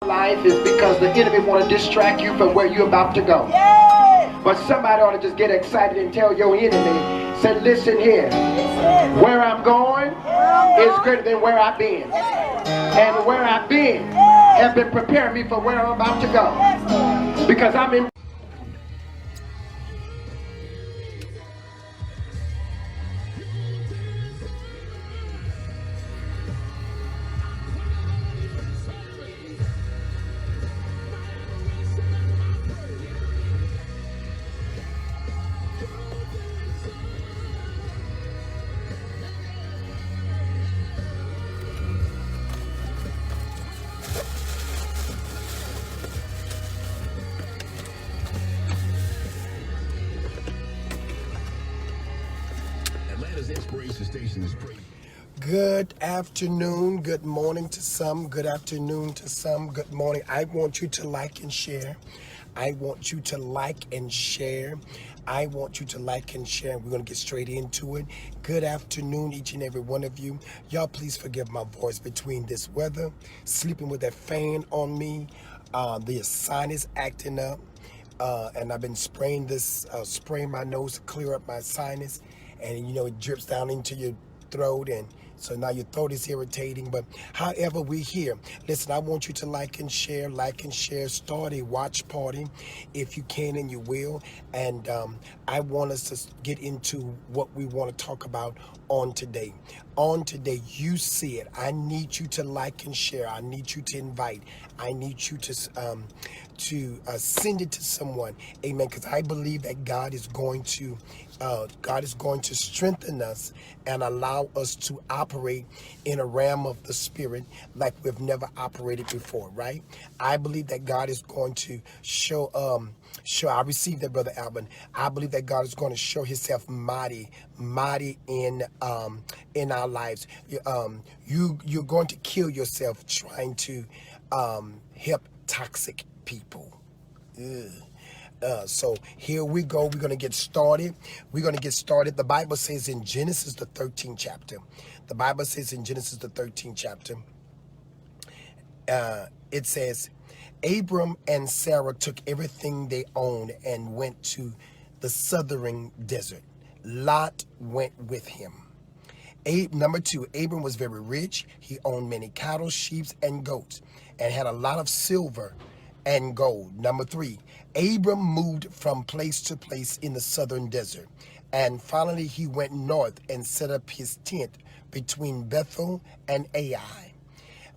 life is because the enemy want to distract you from where you're about to go. But somebody ought to just get excited and tell your enemy, say, listen here, where I'm going is greater than where I've been. And where I've been has been preparing me for where I'm about to go. Because I'm in. Good afternoon, good morning to some, good afternoon to some, good morning. I want you to like and share. I want you to like and share. I want you to like and share. We're going to get straight into it. Good afternoon, each and every one of you. Y'all, please forgive my voice between this weather, sleeping with that fan on me, the sinus acting up, and I've been spraying my nose to clear up my sinus, and you know, it drips down into your throat, and so now your throat is irritating. But however, we're here. Listen, I want you to like and share, start a watch party if you can and you will. And I want us to get into what we want to talk about on today. On today, you see it. I need you to like and share. I need you to invite. I need you to send it to someone. Amen. Because I believe that God is going to strengthen us and allow us to operate in a realm of the spirit like we've never operated before, right? I believe that God is going to show, I received that, Brother Alvin. I believe that God is going to show himself mighty in our lives. You're going to kill yourself trying to help toxic people. So here we go. We're going to get started. The Bible says in Genesis, the 13th chapter. It says, Abram and Sarah took everything they owned and went to the southern desert. Lot went with him. Number 2, Abram was very rich. He owned many cattle, sheep, and goats, and had a lot of silver and gold. Number 3, Abram moved from place to place in the southern desert, and finally he went north and set up his tent between Bethel and Ai,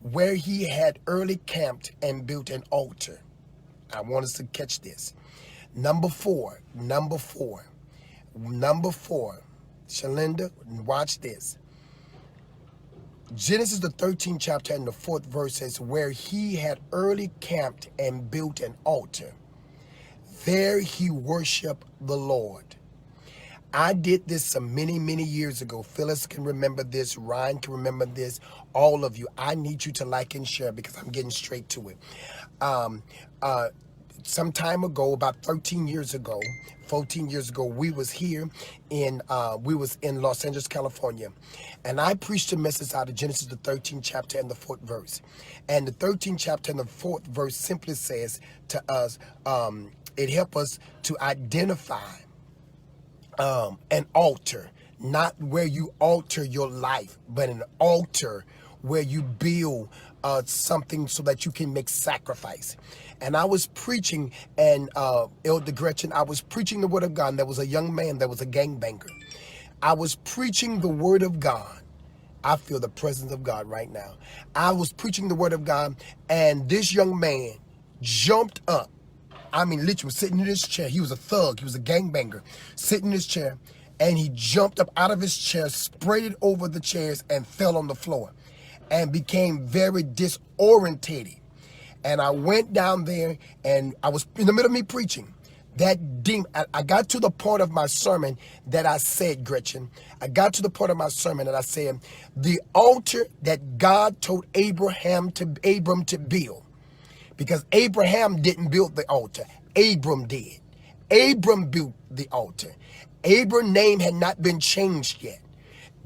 where he had early camped and built an altar. I want us to catch this. Number four. Shalinda, watch this. Genesis, the 13th chapter and the 4th verse says, where he had early camped and built an altar. There he worshiped the Lord. I did this many, many years ago. Phyllis can remember this. Ryan can remember this. All of you. I need you to like and share because I'm getting straight to it. Some time ago, about 14 years ago, we was here in Los Angeles, California, and I preached a message out of Genesis, the 13th chapter and the 4th verse. And the 13th chapter and the 4th verse simply says to us, it helps us to identify an altar, not where you alter your life, but an altar where you build something so that you can make sacrifice. And I was preaching, and Elder Gretchen, I was preaching the word of God, and there was a young man that was a gangbanger. I was preaching the word of God. I feel the presence of God right now. I was preaching the word of God, and this young man jumped up. I mean, literally sitting in his chair. He was a thug. He was a gangbanger. Sitting in his chair, and he jumped up out of his chair, sprayed it over the chairs, and fell on the floor, and became very disorientated. And I went down there, and I was in the middle of me preaching. That demon, I got to the point of my sermon that I said, Gretchen, the altar that God told Abram to build, because Abraham didn't build the altar, Abram did. Abram built the altar. Abram's name had not been changed yet.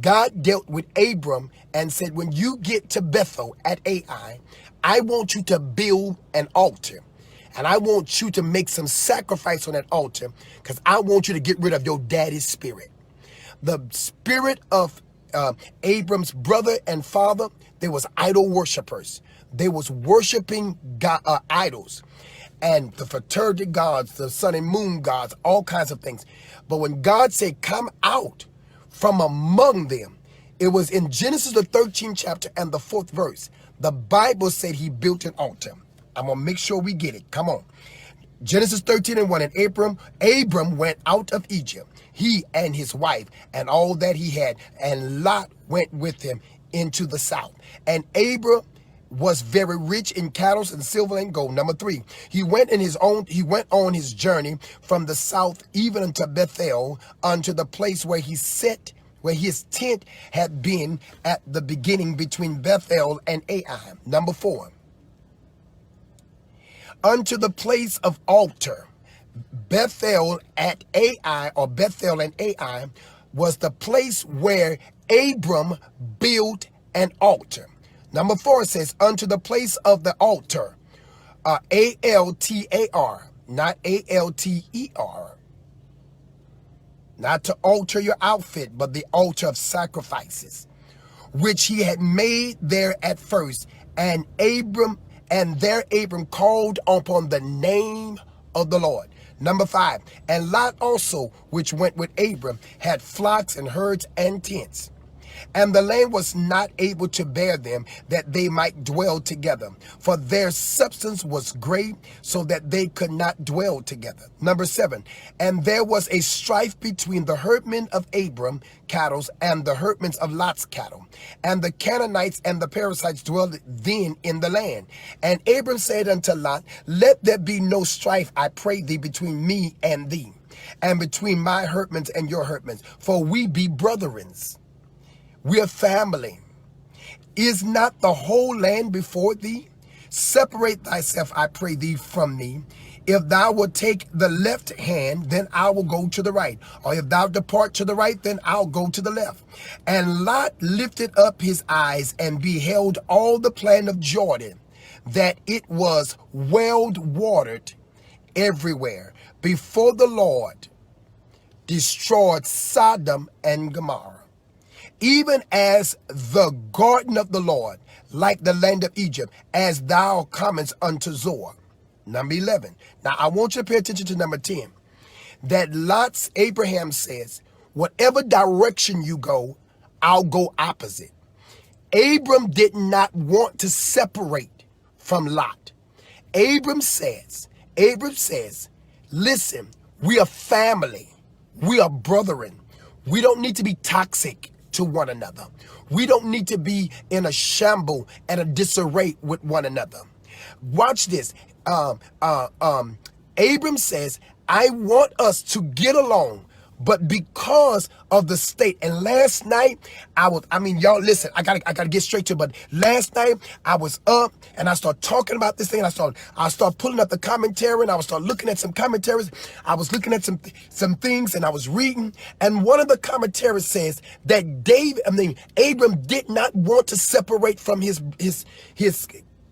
God dealt with Abram and said, when you get to Bethel at Ai, I want you to build an altar. And I want you to make some sacrifice on that altar, because I want you to get rid of your daddy's spirit. The spirit of Abram's brother and father, they was idol worshipers. They was worshiping God, idols, and the fertility gods, the sun and moon gods, all kinds of things. But when God said, come out from among them, it was in Genesis the 13th chapter and the 4th verse. The Bible said he built an altar. I'm going to make sure we get it. Come on. Genesis 13:1. And Abram went out of Egypt, he and his wife and all that he had, and Lot went with him into the south. And Abram was very rich in cattle and silver and gold. Number 3, he went on his journey from the south even unto Bethel, unto the place where he sat, where his tent had been at the beginning between Bethel and Ai. Number 4, unto the place of altar. Bethel at Ai, or Bethel and Ai, was the place where Abram built an altar. Number 4 says, unto the place of the altar, A-L-T-A-R, not A-L-T-E-R. Not to alter your outfit, but the altar of sacrifices, which he had made there at first. And there Abram called upon the name of the Lord. Number 5, and Lot also, which went with Abram, had flocks and herds and tents. And the land was not able to bear them, that they might dwell together. For their substance was great, so that they could not dwell together. Number 7, and there was a strife between the herdmen of Abram cattle and the herdmen of Lot's cattle. And the Canaanites and the Perizzites dwelled then in the land. And Abram said unto Lot, let there be no strife, I pray thee, between me and thee, and between my herdmen and your herdmen, for we be brethren. We are family. Is not the whole land before thee? Separate thyself, I pray thee, from me. If thou wilt take the left hand, then I will go to the right. Or if thou depart to the right, then I'll go to the left. And Lot lifted up his eyes and beheld all the plain of Jordan, that it was well watered everywhere, before the Lord destroyed Sodom and Gomorrah. Even as the garden of the Lord, like the land of Egypt, as thou comest unto Zoar. Number 11. Now I want you to pay attention to number 10. That Abraham says, whatever direction you go, I'll go opposite. Abram did not want to separate from Lot. Abram says, listen, we are family. We are brethren. We don't need to be toxic to one another. We don't need to be in a shamble and a disarray with one another. Watch this. Abram says, I want us to get along, but because of the state. And last night, y'all listen, I gotta get straight to it, but last night I was up and I started talking about this thing. And I started pulling up the commentary, and I was start looking at some commentaries. I was looking at some things, and I was reading. And one of the commentaries says that Abram did not want to separate from his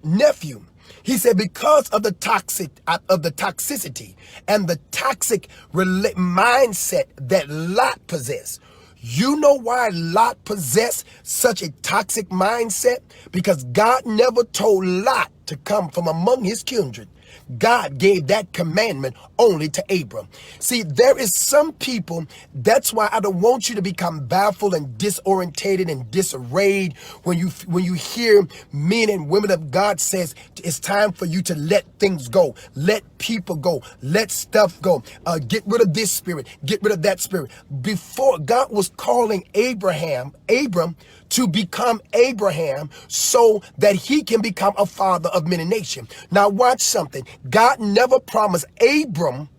nephew. He said because of the toxicity and the toxic mindset that Lot possessed. You know why Lot possessed such a toxic mindset? Because God never told Lot to come from among his kindred. God gave that commandment only to Abram. See, there is some people, that's why I don't want you to become baffled and disorientated and disarrayed when you hear men and women of God says it's time for you to let things go, let people go, let stuff go, get rid of this spirit, get rid of that spirit. Before, God was calling Abram to become Abraham so that he can become a father of many nations. Now watch something. God never promised Abram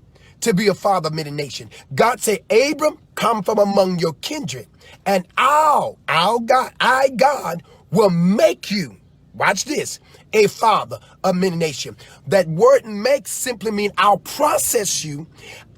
to be a father of many nations. God said, Abram, come from among your kindred, and I, God, will make you, watch this, a father of many nations. That word make simply mean I'll process you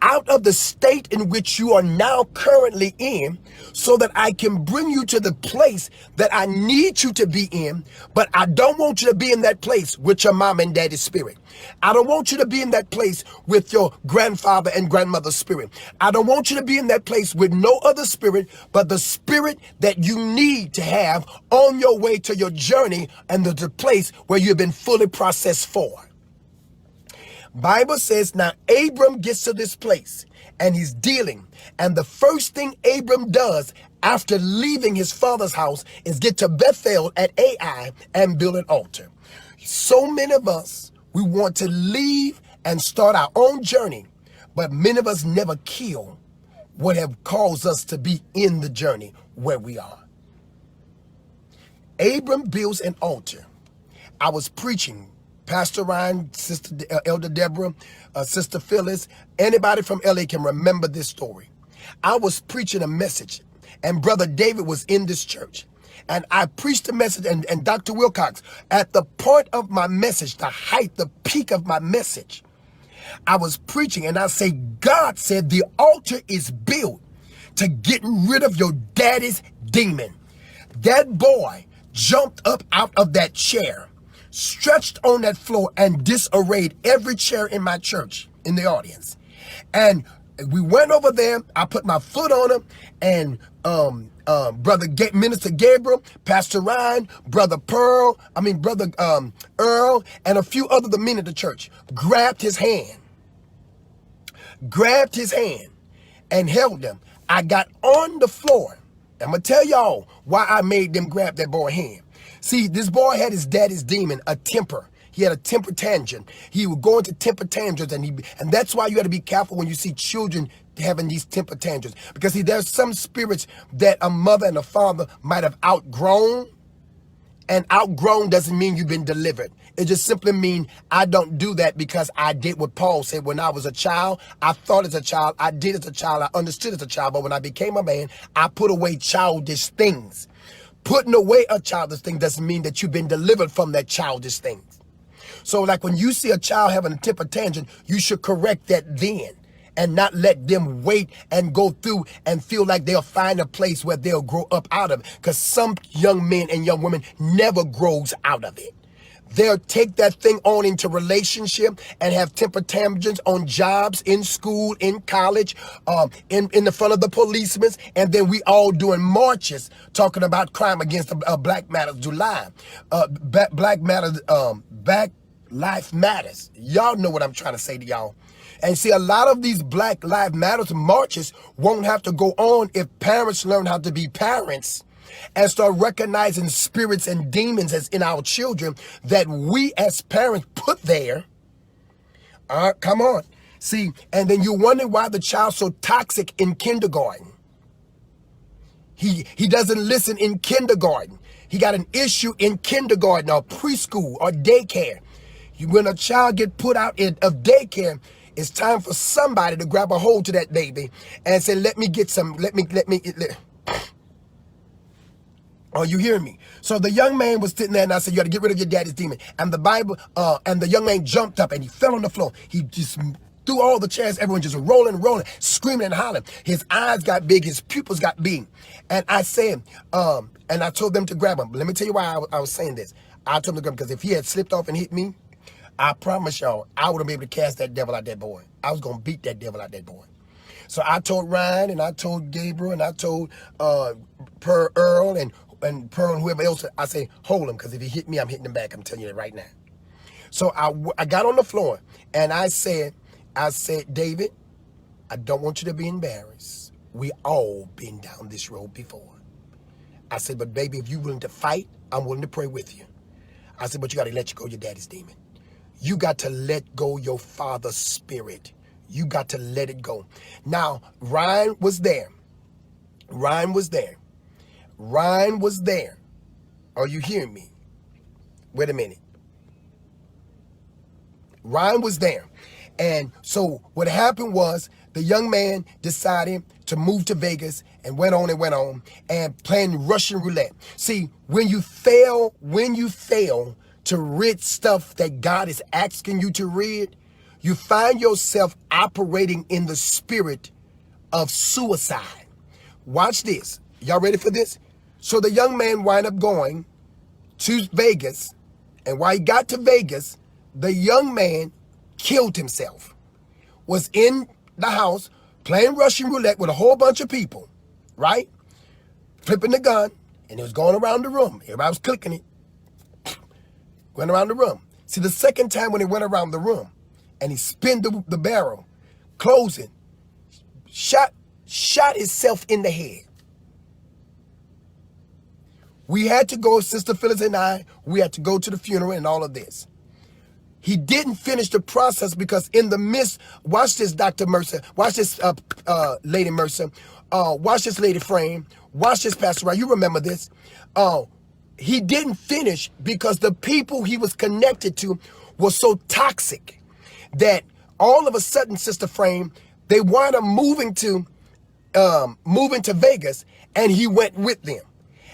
out of the state in which you are now currently in, so that I can bring you to the place that I need you to be in. But I don't want you to be in that place with your mom and daddy's spirit. I don't want you to be in that place with your grandfather and grandmother's spirit. I don't want you to be in that place with no other spirit but the spirit that you need to have on your way to your journey and the place where you've been fully processed for. Bible says now Abram gets to this place and he's dealing. And the first thing Abram does after leaving his father's house is get to Bethel at Ai and build an altar. So many of us, we want to leave and start our own journey, but many of us never kill what have caused us to be in the journey where we are. Abram builds an altar. I was preaching. Pastor Ryan, Sister Elder Deborah, Sister Phyllis, anybody from LA can remember this story. I was preaching a message, and Brother David was in this church. And I preached the message, and Dr. Wilcox, at the point of my message, the height, the peak of my message, I was preaching, and I say, God said the altar is built to get rid of your daddy's demon. That boy jumped up out of that chair, stretched on that floor, and disarrayed every chair in my church in the audience. And we went over there. I put my foot on him, and Minister Gabriel, Pastor Ryan, Brother Earl, and a few other the men of the church grabbed his hand, and held him. I got on the floor. I'm gonna tell y'all why I made them grab that boy's hand. See, this boy had his daddy's demon, a temper. He had a temper tangent. He would go into temper tantrums, and that's why you got to be careful when you see children having these temper tantrums. Because see, there's some spirits that a mother and a father might have outgrown, and outgrown doesn't mean you've been delivered. It just simply means I don't do that because I did what Paul said when I was a child. I thought as a child, I did as a child, I understood as a child, but when I became a man, I put away childish things. Putting away a childish thing doesn't mean that you've been delivered from that childish thing. So like when you see a child having a temper tantrum, you should correct that then and not let them wait and go through and feel like they'll find a place where they'll grow up out of it. Because some young men and young women never grows out of it. They'll take that thing on into relationship and have temper tantrums on jobs, in school, in college, in the front of the policemen, and then we all doing marches talking about crime against Black Matters July, Black Matters, Black Life Matters. Y'all know what I'm trying to say to y'all. And see, a lot of these Black Lives Matters marches won't have to go on if parents learn how to be parents and start recognizing spirits and demons as in our children that we as parents put there. Come on. See, and then you wonder why the child's so toxic in kindergarten. He doesn't listen in kindergarten. He got an issue in kindergarten or preschool or daycare. When a child get put out of daycare, it's time for somebody to grab a hold to that baby and say, let me get some, Oh, you hear me? So the young man was sitting there, and I said, you got to get rid of your daddy's demon. And the Bible, and the young man jumped up and he fell on the floor. He just threw all the chairs, everyone just rolling, screaming and hollering. His eyes got big, his pupils got big. And I said, and I told them to grab him. But let me tell you why I was saying this. I told him to grab him because if he had slipped off and hit me, I promise y'all, I would have been able to cast that devil out that boy. I was going to beat that devil out that boy. So I told Ryan, and I told Gabriel, and I told Earl, and Pearl and whoever else, I say, hold him, because if he hit me, I'm hitting him back. I'm telling you that right now. So I got on the floor, and I said, David, I don't want you to be embarrassed. We all been down this road before. I said, but baby, if you're willing to fight, I'm willing to pray with you. I said, but you got to let go your daddy's demon. You got to let go your father's spirit. You got to let it go. Now, Ryan was there. Ryan was there. Are you hearing me? Wait a minute. Ryan was there. And so what happened was the young man decided to move to Vegas and went on and playing Russian roulette. See, when you fail to rid stuff that God is asking you to rid, you find yourself operating in the spirit of suicide. Watch this. Y'all ready for this? So the young man wind up going to Vegas, and while he got to Vegas, the young man killed himself. Was in the house playing Russian roulette with a whole bunch of people, right? Flipping the gun, and it was going around the room. Everybody was clicking it. Went around the room. See, the second time when he went around the room, and he spun the barrel, closing, shot himself in the head. We had to go, Sister Phyllis and I, we had to go to the funeral and all of this. He didn't finish the process because in the midst, watch this, Dr. Mercer, watch this, Lady Mercer, watch this, Lady Frame, watch this, Pastor Ryan, you remember this. He didn't finish because the people he was connected to were so toxic that all of a sudden, Sister Frame, they wound up moving to Vegas, and he went with them.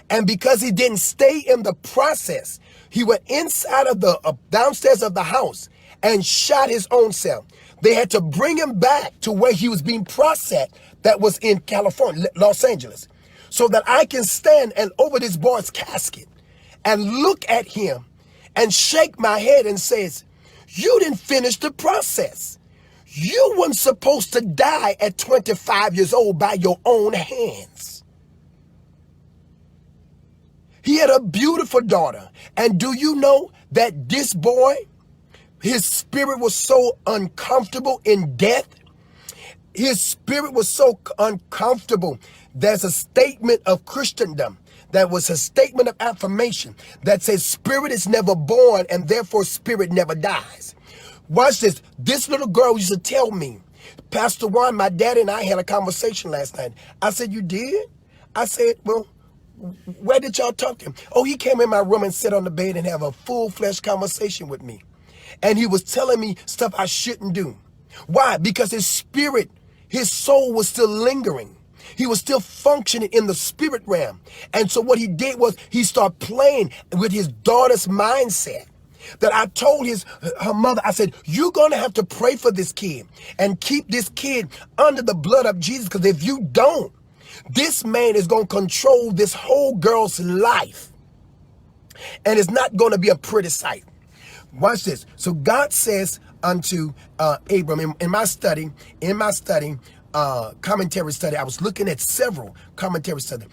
And because he didn't stay in the process, he went inside of the downstairs of the house and shot his own self. They had to bring him back to where he was being processed, that was in California, Los Angeles, so that I can stand and over this boy's casket and look at him and shake my head and says, you didn't finish the process. You weren't supposed to die at 25 years old by your own hands. He had a beautiful daughter. And do you know that this boy, his spirit was so uncomfortable in death? His spirit was so uncomfortable. There's a statement of Christendom that was a statement of affirmation that says spirit is never born and therefore spirit never dies. Watch this. This little girl used to tell me, Pastor Juan, my daddy and I had a conversation last night. I said, you did? I said, well, where did y'all talk to him? Oh, he came in my room and sat on the bed and have a full-fledged conversation with me. And he was telling me stuff I shouldn't do. Why? Because his spirit, his soul was still lingering. He was still functioning in the spirit realm. And so what he did was he started playing with his daughter's mindset. That I told her mother, I said, you're going to have to pray for this kid and keep this kid under the blood of Jesus. Because if you don't, this man is going to control this whole girl's life. And it's not going to be a pretty sight. Watch this. So God says unto Abram, in my study, commentary study, I was looking at several commentary studies.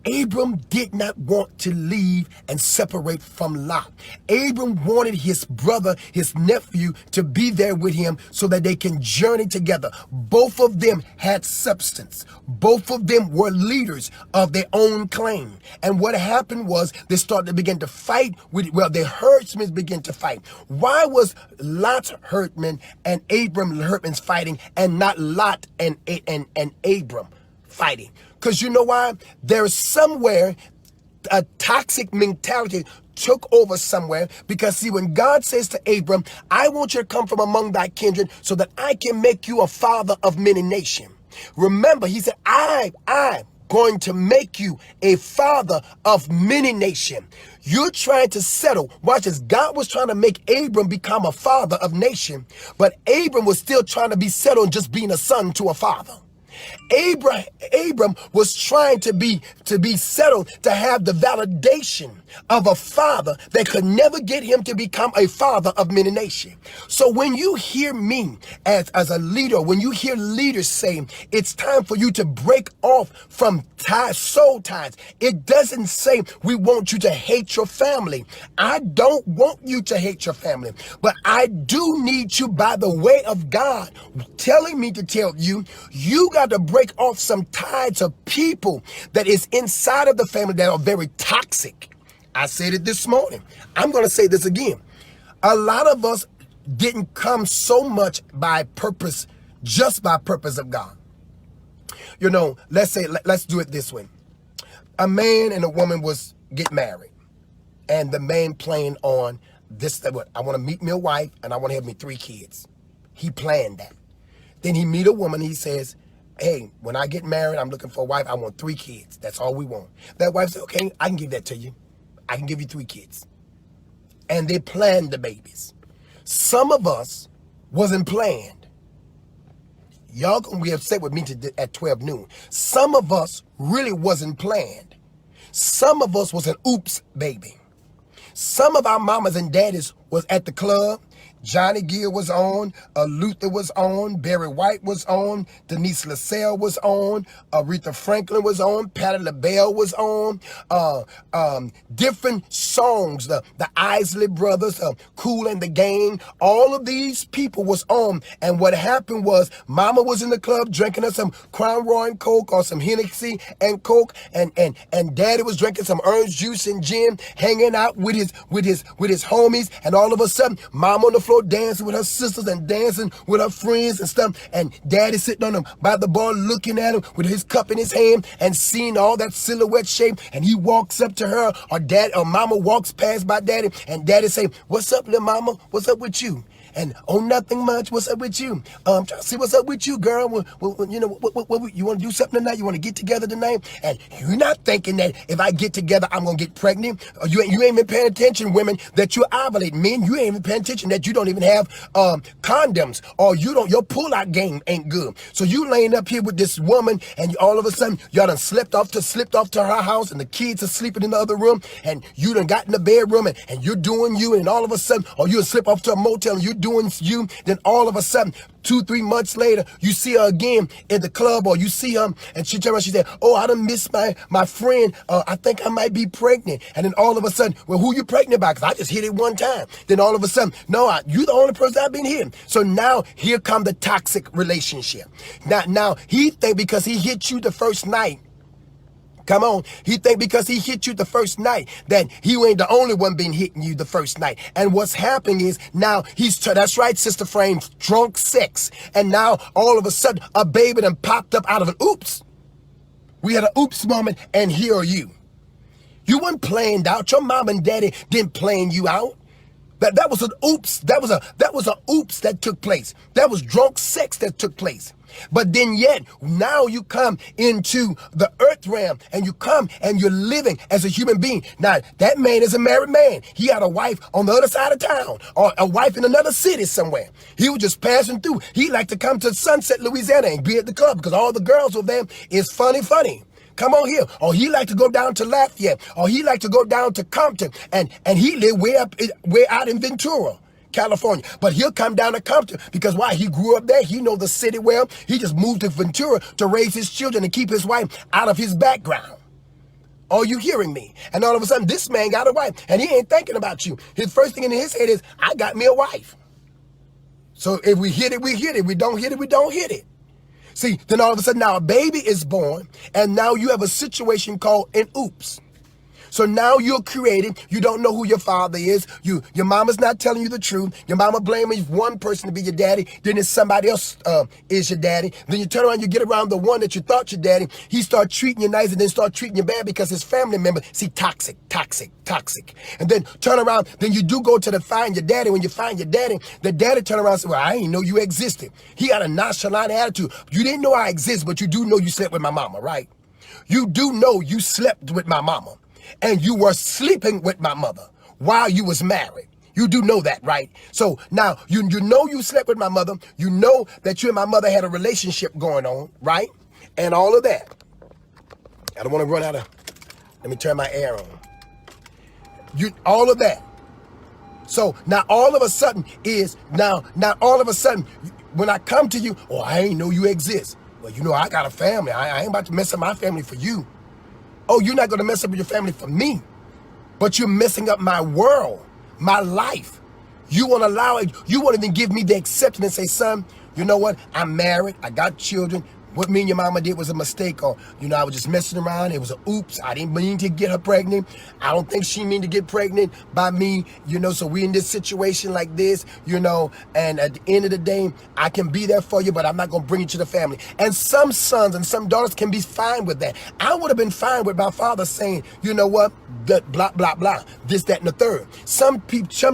Abram did not want to leave and separate from Lot. Abram wanted his brother, his nephew, to be there with him so that they can journey together. Both of them had substance. Both of them were leaders of their own claim. And what happened was they started to begin to fight the herdsmen began to fight. Why was Lot's herdmen and Abram's herdmen fighting and not Lot and Abram fighting? Because you know why? There's somewhere a toxic mentality took over somewhere. Because see, when God says to Abram, I want you to come from among thy kindred so that I can make you a father of many nations. Remember, he said, I'm going to make you a father of many nations. You're trying to settle. Watch this. God was trying to make Abram become a father of nation, but Abram was still trying to be settled just being a son to a father. Abram was trying to be settled, to have the validation of a father that could never get him to become a father of many nations. So when you hear me as a leader, when you hear leaders saying it's time for you to break off from ties, soul ties, it doesn't say we want you to hate your family. I don't want you to hate your family, but I do need you by the way of God telling me to tell you, you got to break off some ties of people that is inside of the family that are very toxic. I said it this morning. I'm going to say this again. A lot of us didn't come so much by purpose, just by purpose of God. You know, let's do it this way. A man and a woman get married, and the man planned on this, that I want to meet me a wife and I want to have me 3 kids. He planned that. Then he meet a woman, he says, hey, when I get married, I'm looking for a wife. I want 3 kids. That's all we want. That wife said, okay, I can give that to you. I can give you 3 kids. and they planned the babies. Some of us wasn't planned. Y'all gonna be upset with me at 12 noon. Some of us really wasn't planned. Some of us was an oops baby. Some of our mamas and daddies was at the club. Johnny Gill was on, Luther was on, Barry White was on, Denise LaSalle was on, Aretha Franklin was on, Patti LaBelle was on, different songs, the Isley Brothers, Kool and the Gang, all of these people was on. And what happened was mama was in the club drinking some Crown Royal and Coke or some Hennessy and Coke, and daddy was drinking some orange juice and gin, hanging out with his homies, and all of a sudden mama on the floor dancing with her sisters and dancing with her friends and stuff, and daddy sitting on him by the bar looking at him with his cup in his hand and seeing all that silhouette shape, and he walks up to her, or dad or mama walks past by daddy, and daddy say, "What's up, little mama? What's up with you?" And, "Oh, nothing much. What's up with you? Trying to see what's up with you, girl. What you want to do something tonight? You want to get together tonight?" And you're not thinking that if I get together, I'm going to get pregnant. Or you ain't even paying attention, women, that you ovulate. Men, you ain't even paying attention that you don't even have condoms, or your pull-out game ain't good. So you laying up here with this woman, and all of a sudden, y'all done slipped off to her house, and the kids are sleeping in the other room, and you done got in the bedroom, and you're doing you, and all of a sudden, or you'll slip off to a motel, and you're doing you, then all of a sudden 2-3 months later you see her again in the club, or you see her and she turns around, she said, "Oh, I done missed my friend, I think I might be pregnant." And then all of a sudden, "Well, who you pregnant by? Because I just hit it one time." Then all of a sudden, "No, you the only person I've been hitting." So now here come the toxic relationship. Now he think because he hit you the first night, come on, he think because he hit you the first night that he ain't the only one been hitting you the first night. And what's happening is now that's right, Sister Frame, drunk sex. And now all of a sudden a baby done popped up out of an oops. We had an oops moment, and here are you. You weren't planned out. Your mom and daddy didn't plan you out. That was an oops. That was a oops that took place. That was drunk sex that took place. But then yet, now you come into the earth realm, and you come and you're living as a human being. Now, that man is a married man. He had a wife on the other side of town, or a wife in another city somewhere. He was just passing through. He liked to come to Sunset, Louisiana, and be at the club because all the girls over there is funny. Come on here. Or he liked to go down to Lafayette, or he liked to go down to Compton, and he lived way out in Ventura, California. But he'll come down to Compton because why? He grew up there. He know the city well. He just moved to Ventura to raise his children and keep his wife out of his background. Are you hearing me? And all of a sudden, this man got a wife, and he ain't thinking about you. His first thing in his head is, "I got me a wife." So if we hit it, we hit it. We don't hit it, we don't hit it. See, then all of a sudden now a baby is born, and now you have a situation called an oops. So now you're created. You don't know who your father is. Your mama's not telling you the truth. Your mama blaming one person to be your daddy. Then it's somebody else is your daddy. Then you turn around, you get around the one that you thought your daddy. He start treating you nice and then start treating you bad because his family member. See, toxic. And then turn around, then you do go to find your daddy. When you find your daddy, the daddy turn around and say, "Well, I didn't know you existed." He got a nonchalant attitude. "You didn't know I exist, but you do know you slept with my mama, right? You do know you slept with my mama. And you were sleeping with my mother while you was married. You do know that, right? So now you know you slept with my mother. You know that you and my mother had a relationship going on, right? And all of that. I don't want to run out of, let me turn my air on. All of that. So now all of a sudden when I come to you, "Oh, I ain't know you exist." "Well, you know, I got a family. I ain't about to mess up my family for you." "Oh, you're not going to mess up your family for me, but you're messing up my world, my life. You won't allow it. You won't even give me the acceptance and say, 'Son, you know what? I'm married. I got children. What me and your mama did was a mistake, or, I was just messing around. It was a oops. I didn't mean to get her pregnant. I don't think she mean to get pregnant by me, so we in this situation like this, and at the end of the day, I can be there for you, but I'm not going to bring you to the family." And some sons and some daughters can be fine with that. I would have been fine with my father saying, "You know what? Blah, blah, blah, this, that, and the third." Some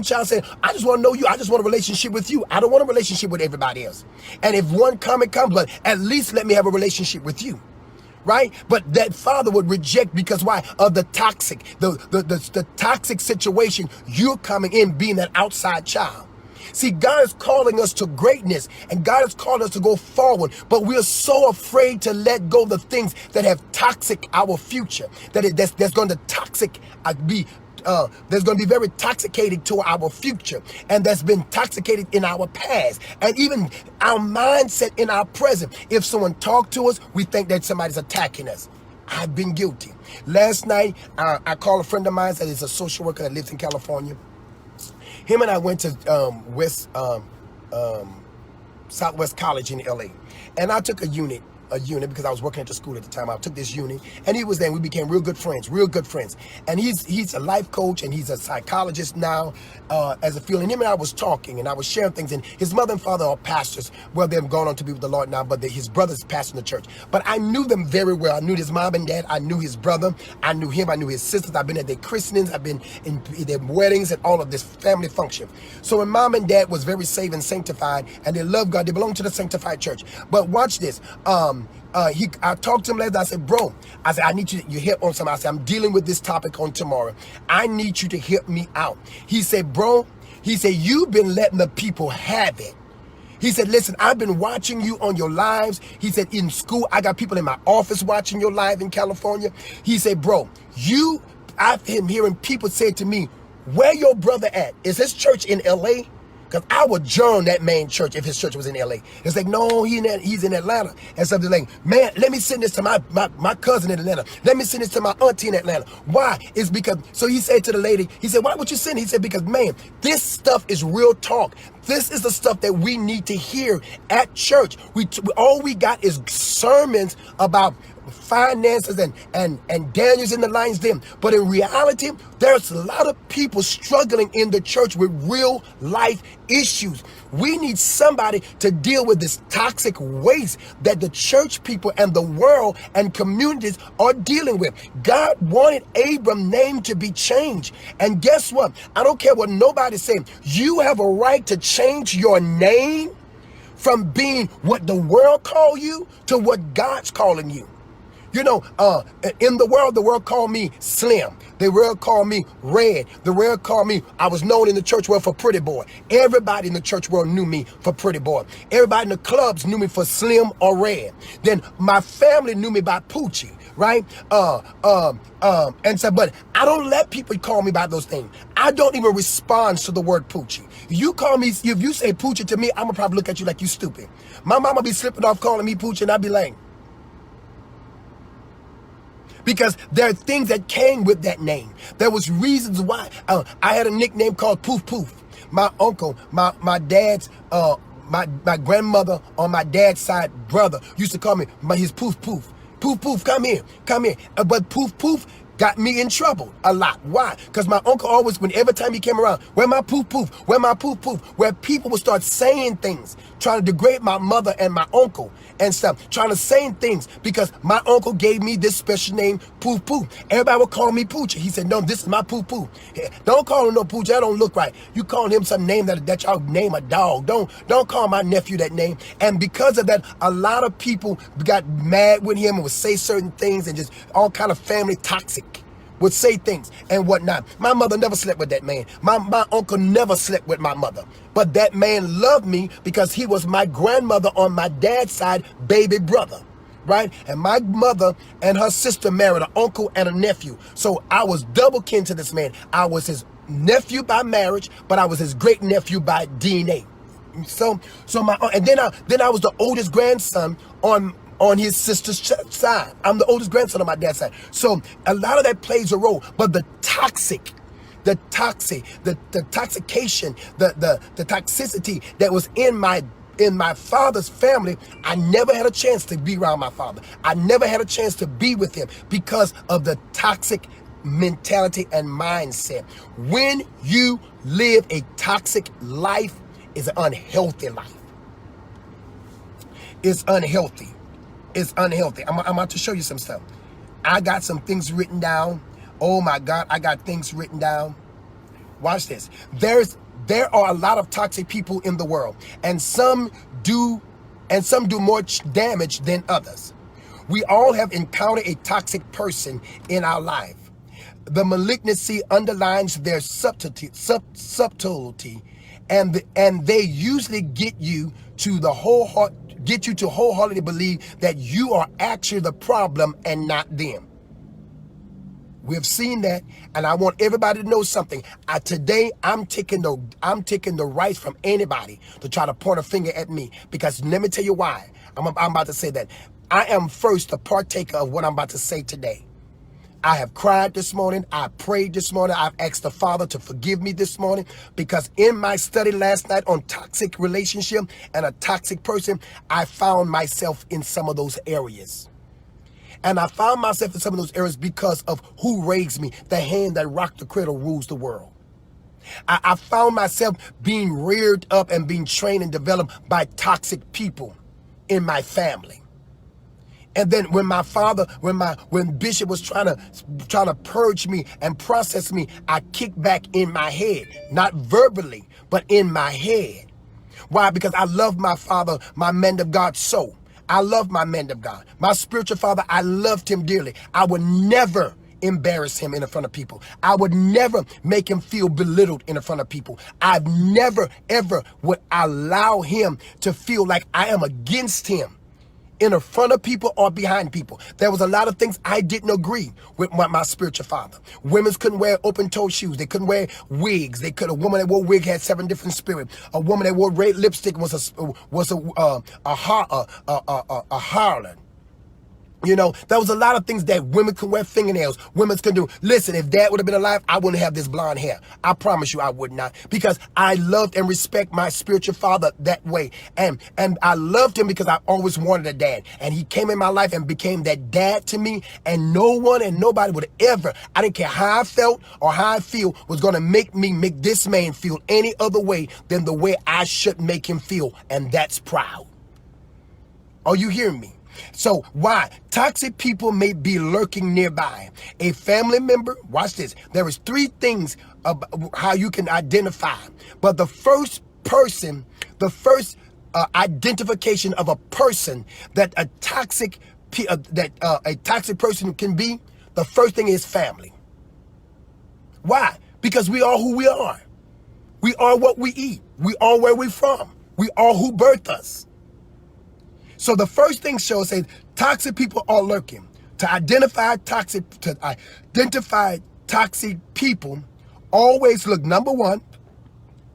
child say, "I just want to know you. I just want a relationship with you. I don't want a relationship with everybody else. And if one comes, but at least let me have a relationship with you." right? But that father would reject because why? Of the toxic, the toxic situation you're coming in being that outside child. See, God is calling us to greatness and God is calling us to go forward, but we're so afraid to let go of the things that have toxic our future, that's going to toxic there's going to be very toxicated to our future, and that's been toxicated in our past and even our mindset in our present. If someone talked to us, we think that somebody's attacking us. I've been guilty. Last night, I called a friend of mine that is a social worker that lives in California. Him and I went to Southwest College in LA, and I took a unit because I was working at the school at the time. I took this unit, and he was there, and we became real good friends. And he's a life coach, and he's a psychologist now as a field. And him and I was talking, and I was sharing things, and his mother and father are pastors. Well, they've gone on to be with the Lord now, but his brother's pastoring the church. But I knew them very well. I knew his mom and dad. I knew his brother. I knew him. I knew his sisters. I've been at their christenings. I've been in their weddings and all of this family function. So when mom and dad was very saved and sanctified, and they love God, they belong to the sanctified church. But watch this. I talked to him later. I said, bro, I need your help on something. I said, I'm dealing with this topic on tomorrow. I need you to help me out. He said, bro, you've been letting the people have it. He said, listen, I've been watching you on your lives. He said, in school, I got people in my office watching your live in California. He said, bro, I've been hearing people say to me, where your brother at? Is his church in LA? Because I would join that main church if his church was in LA. It's like, no, he's in Atlanta. And something like, man, let me send this to my cousin in Atlanta. Let me send this to my auntie in Atlanta. Why? It's because, so he said to the lady, he said, why would you send? He said, because, man, this stuff is real talk. This is the stuff that we need to hear at church. All we got is sermons about finances and Daniel's in the lion's den. But in reality, there's a lot of people struggling in the church with real life issues. We need somebody to deal with this toxic waste that the church people and the world and communities are dealing with. God wanted Abram's name to be changed. And guess what? I don't care what nobody's saying. You have a right to change your name from being what the world call you to what God's calling you. You know, in the world called me Slim. The world called me Red. The world called me, I was known in the church world for Pretty Boy. Everybody in the church world knew me for Pretty Boy. Everybody in the clubs knew me for Slim or Red. Then my family knew me by Poochie, right? And so, but I don't let people call me by those things. I don't even respond to the word Poochie. You call me, if you say Poochie to me, I'm gonna probably look at you like you stupid. My mama be slipping off calling me Poochie, and I'd be like, because there are things that came with that name. There was reasons why. I had a nickname called Poof Poof. My uncle, my dad's, my grandmother on my dad's side brother used to call me his Poof Poof. Poof Poof, come here. But Poof Poof got me in trouble a lot. Why? Because my uncle always, every time he came around, where my Poof Poof, where my Poof Poof, where people would start saying things, trying to degrade my mother and my uncle and stuff, trying to say things because my uncle gave me this special name, Poof Poof. Everybody would call me Poochie. He said, no, this is my Poof Poof. Don't call him no Poochie. That don't look right. You call him some name that y'all name a dog. Don't call my nephew that name. And because of that, a lot of people got mad with him and would say certain things and just all kind of family toxic. Would say things and whatnot. My mother never slept with that man. My uncle never slept with my mother. But that man loved me because he was my grandmother on my dad's side, baby brother, right? And my mother and her sister married an uncle and a nephew. So I was double kin to this man. I was his nephew by marriage, but I was his great nephew by DNA. So and then I was the oldest grandson on his sister's side. I'm the oldest grandson on my dad's side. So a lot of that plays a role. But the toxication, the toxicity that was in my father's family, I never had a chance to be around my father. I never had a chance to be with him because of the toxic mentality and mindset. When you live a toxic life, it's an unhealthy life. It's unhealthy. It's unhealthy. I'm about to show you some stuff. I got some things written down. Oh my God, I got things written down. Watch this. There are a lot of toxic people in the world, and some do more damage than others. We all have encountered a toxic person in our life. The malignancy underlines their subtlety, and they usually get you to wholeheartedly believe that you are actually the problem and not them. We've seen that, and I want everybody to know something. Today, I'm taking the rights from anybody to try to point a finger at me, because let me tell you why. I'm about to say that. I am first the partaker of what I'm about to say today. I have cried this morning. I prayed this morning. I've asked the Father to forgive me this morning, because in my study last night on toxic relationship and a toxic person, I found myself in some of those areas. And I found myself in some of those areas because of who raised me. The hand that rocked the cradle rules the world. I found myself being reared up and being trained and developed by toxic people in my family. And then when my father, when Bishop was trying to purge me and process me, I kicked back in my head, not verbally, but in my head. Why? Because I love my father, my man of God, so. I love my man of God. My spiritual father, I loved him dearly. I would never embarrass him in front of people. I would never make him feel belittled in front of people. I've never, ever would allow him to feel like I am against him in front of people or behind people. There was a lot of things I didn't agree with my spiritual father. Women couldn't wear open-toe shoes. They couldn't wear wigs. A woman that wore a wig had 7 different spirits. A woman that wore red lipstick was a harlot. You know, there was a lot of things that women could wear fingernails. Women could do. Listen, if Dad would have been alive, I wouldn't have this blonde hair. I promise you I would not. Because I loved and respect my spiritual father that way. And I loved him because I always wanted a dad. And he came in my life and became that dad to me. And no one and nobody would ever, I didn't care how I felt or how I feel, was going to make this man feel any other way than the way I should make him feel. And that's proud. Are you hearing me? So why? Toxic people may be lurking nearby. A family member, watch this. There is 3 things about how you can identify. But the first identification of a person that a toxic person can be, the first thing is family. Why? Because we are who we are. We are what we eat. We are where we're from. We are who birthed us. So the first thing shows says toxic people are lurking. To identify toxic people, always look, number 1,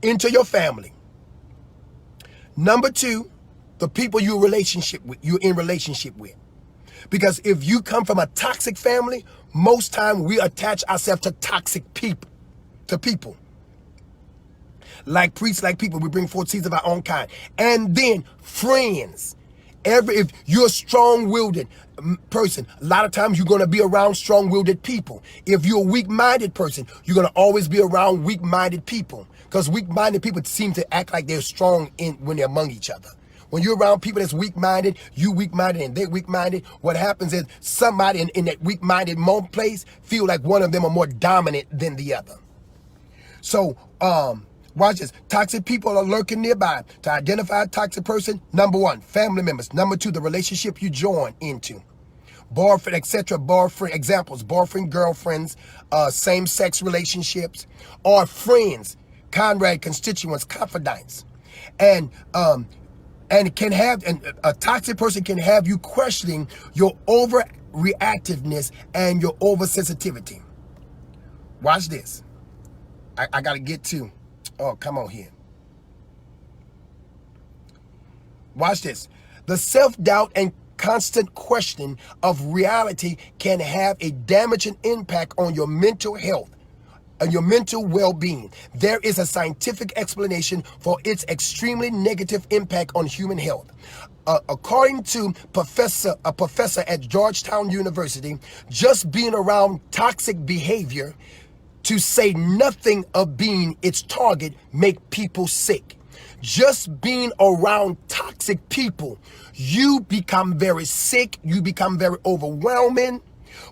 into your family. Number 2, the people you're in relationship with. Because if you come from a toxic family, most time we attach ourselves to toxic people, Like priests, like people, we bring forth seeds of our own kind. And then friends. If you're a strong-willed person, a lot of times you're going to be around strong-willed people. If you're a weak-minded person, you're going to always be around weak-minded people, because weak-minded people seem to act like they're strong when they're among each other. When you're around people that's weak-minded, you weak-minded and they're weak-minded, what happens is somebody in that weak-minded place feel like one of them are more dominant than the other. So, watch this. Toxic people are lurking nearby. To identify a toxic person, number 1, family members. Number 2, the relationship you join into. Boyfriend, etc. Examples, boyfriend, girlfriends, same-sex relationships, or friends, comrade, constituents, confidants. And a toxic person can have you questioning your overreactiveness and your oversensitivity. Watch this. I got to get to. Oh, come on here. Watch this. The self-doubt and constant questioning of reality can have a damaging impact on your mental health and your mental well-being. There is a scientific explanation for its extremely negative impact on human health. According to a professor at Georgetown University, just being around toxic behavior, to say nothing of being its target, make people sick. Just being around toxic people, you become very sick, you become very overwhelming.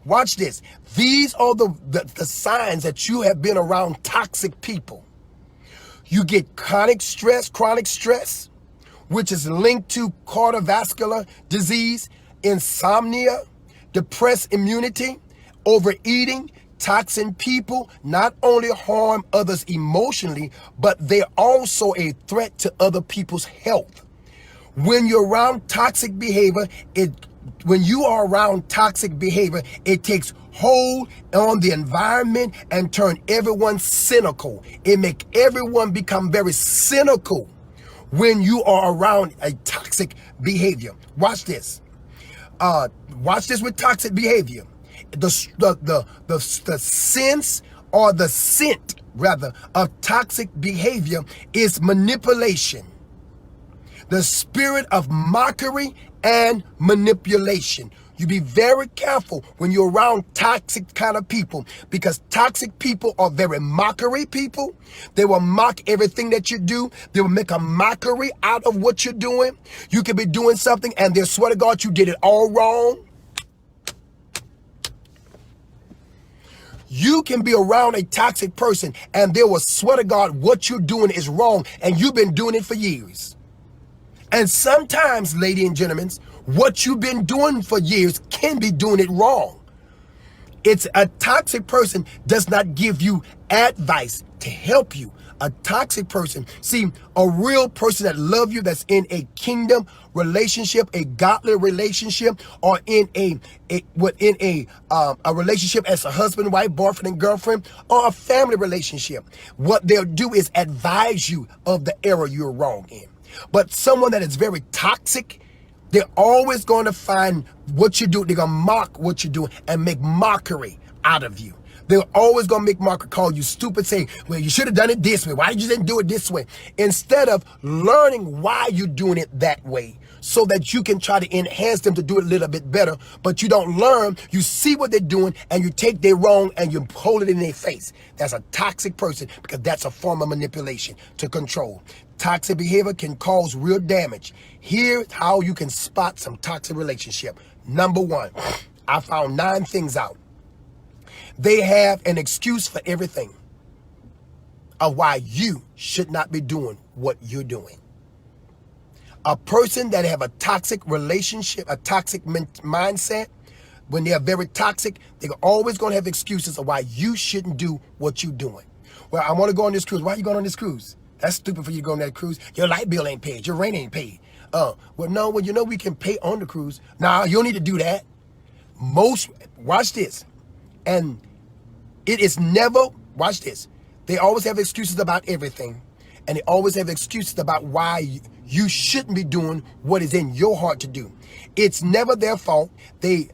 Watch this. These are the signs that you have been around toxic people. You get chronic stress, which is linked to cardiovascular disease, insomnia, depressed immunity, overeating. Toxic people not only harm others emotionally, but they're also a threat to other people's health. When you're around toxic behavior, when you are around toxic behavior, it takes hold on the environment and turn everyone cynical. It make everyone become very cynical when you are around a toxic behavior. Watch this. Watch this with toxic behavior. The sense or the scent rather of toxic behavior is manipulation. The spirit of mockery and manipulation. You be very careful when you're around toxic kind of people, because toxic people are very mockery people. They will mock everything that you do. They will make a mockery out of what you're doing. You could be doing something and they'll swear to God you did it all wrong. You can be around a toxic person and they will swear to God what you're doing is wrong, and you've been doing it for years. And sometimes, ladies and gentlemen, what you've been doing for years can be doing it wrong. It's a toxic person does not give you advice to help you. A toxic person, see, a real person that loves you, that's in a kingdom relationship, a godly relationship, or in a relationship as a husband, wife, boyfriend, and girlfriend, or a family relationship, what they'll do is advise you of the error you're wrong in. But someone that is very toxic, they're always going to find what you do. They're going to mock what you're doing and make mockery out of you. They're always going to make mockery, call you stupid, say, well, you should have done it this way. Why did you didn't do it this way? Instead of learning why you're doing it that way, so that you can try to enhance them to do it a little bit better. But you don't learn. You see what they're doing and you take their wrong and you hold it in their face. That's a toxic person, because that's a form of manipulation to control. Toxic behavior can cause real damage. Here's how you can spot some toxic relationship. Number one, I found 9 things out. They have an excuse for everything of why you should not be doing what you're doing. A person that have a toxic relationship, a toxic mindset, when they are very toxic, they're always going to have excuses of why you shouldn't do what you're doing. Well, I want to go on this cruise. Why are you going on this cruise? That's stupid for you to go on that cruise. Your light bill ain't paid. Your rent ain't paid. Well, you know we can pay on the cruise. Nah, you don't need to do that. Watch this. And it is never, watch this. They always have excuses about everything. And they always have excuses about why you shouldn't be doing what is in your heart to do. It's never their fault. They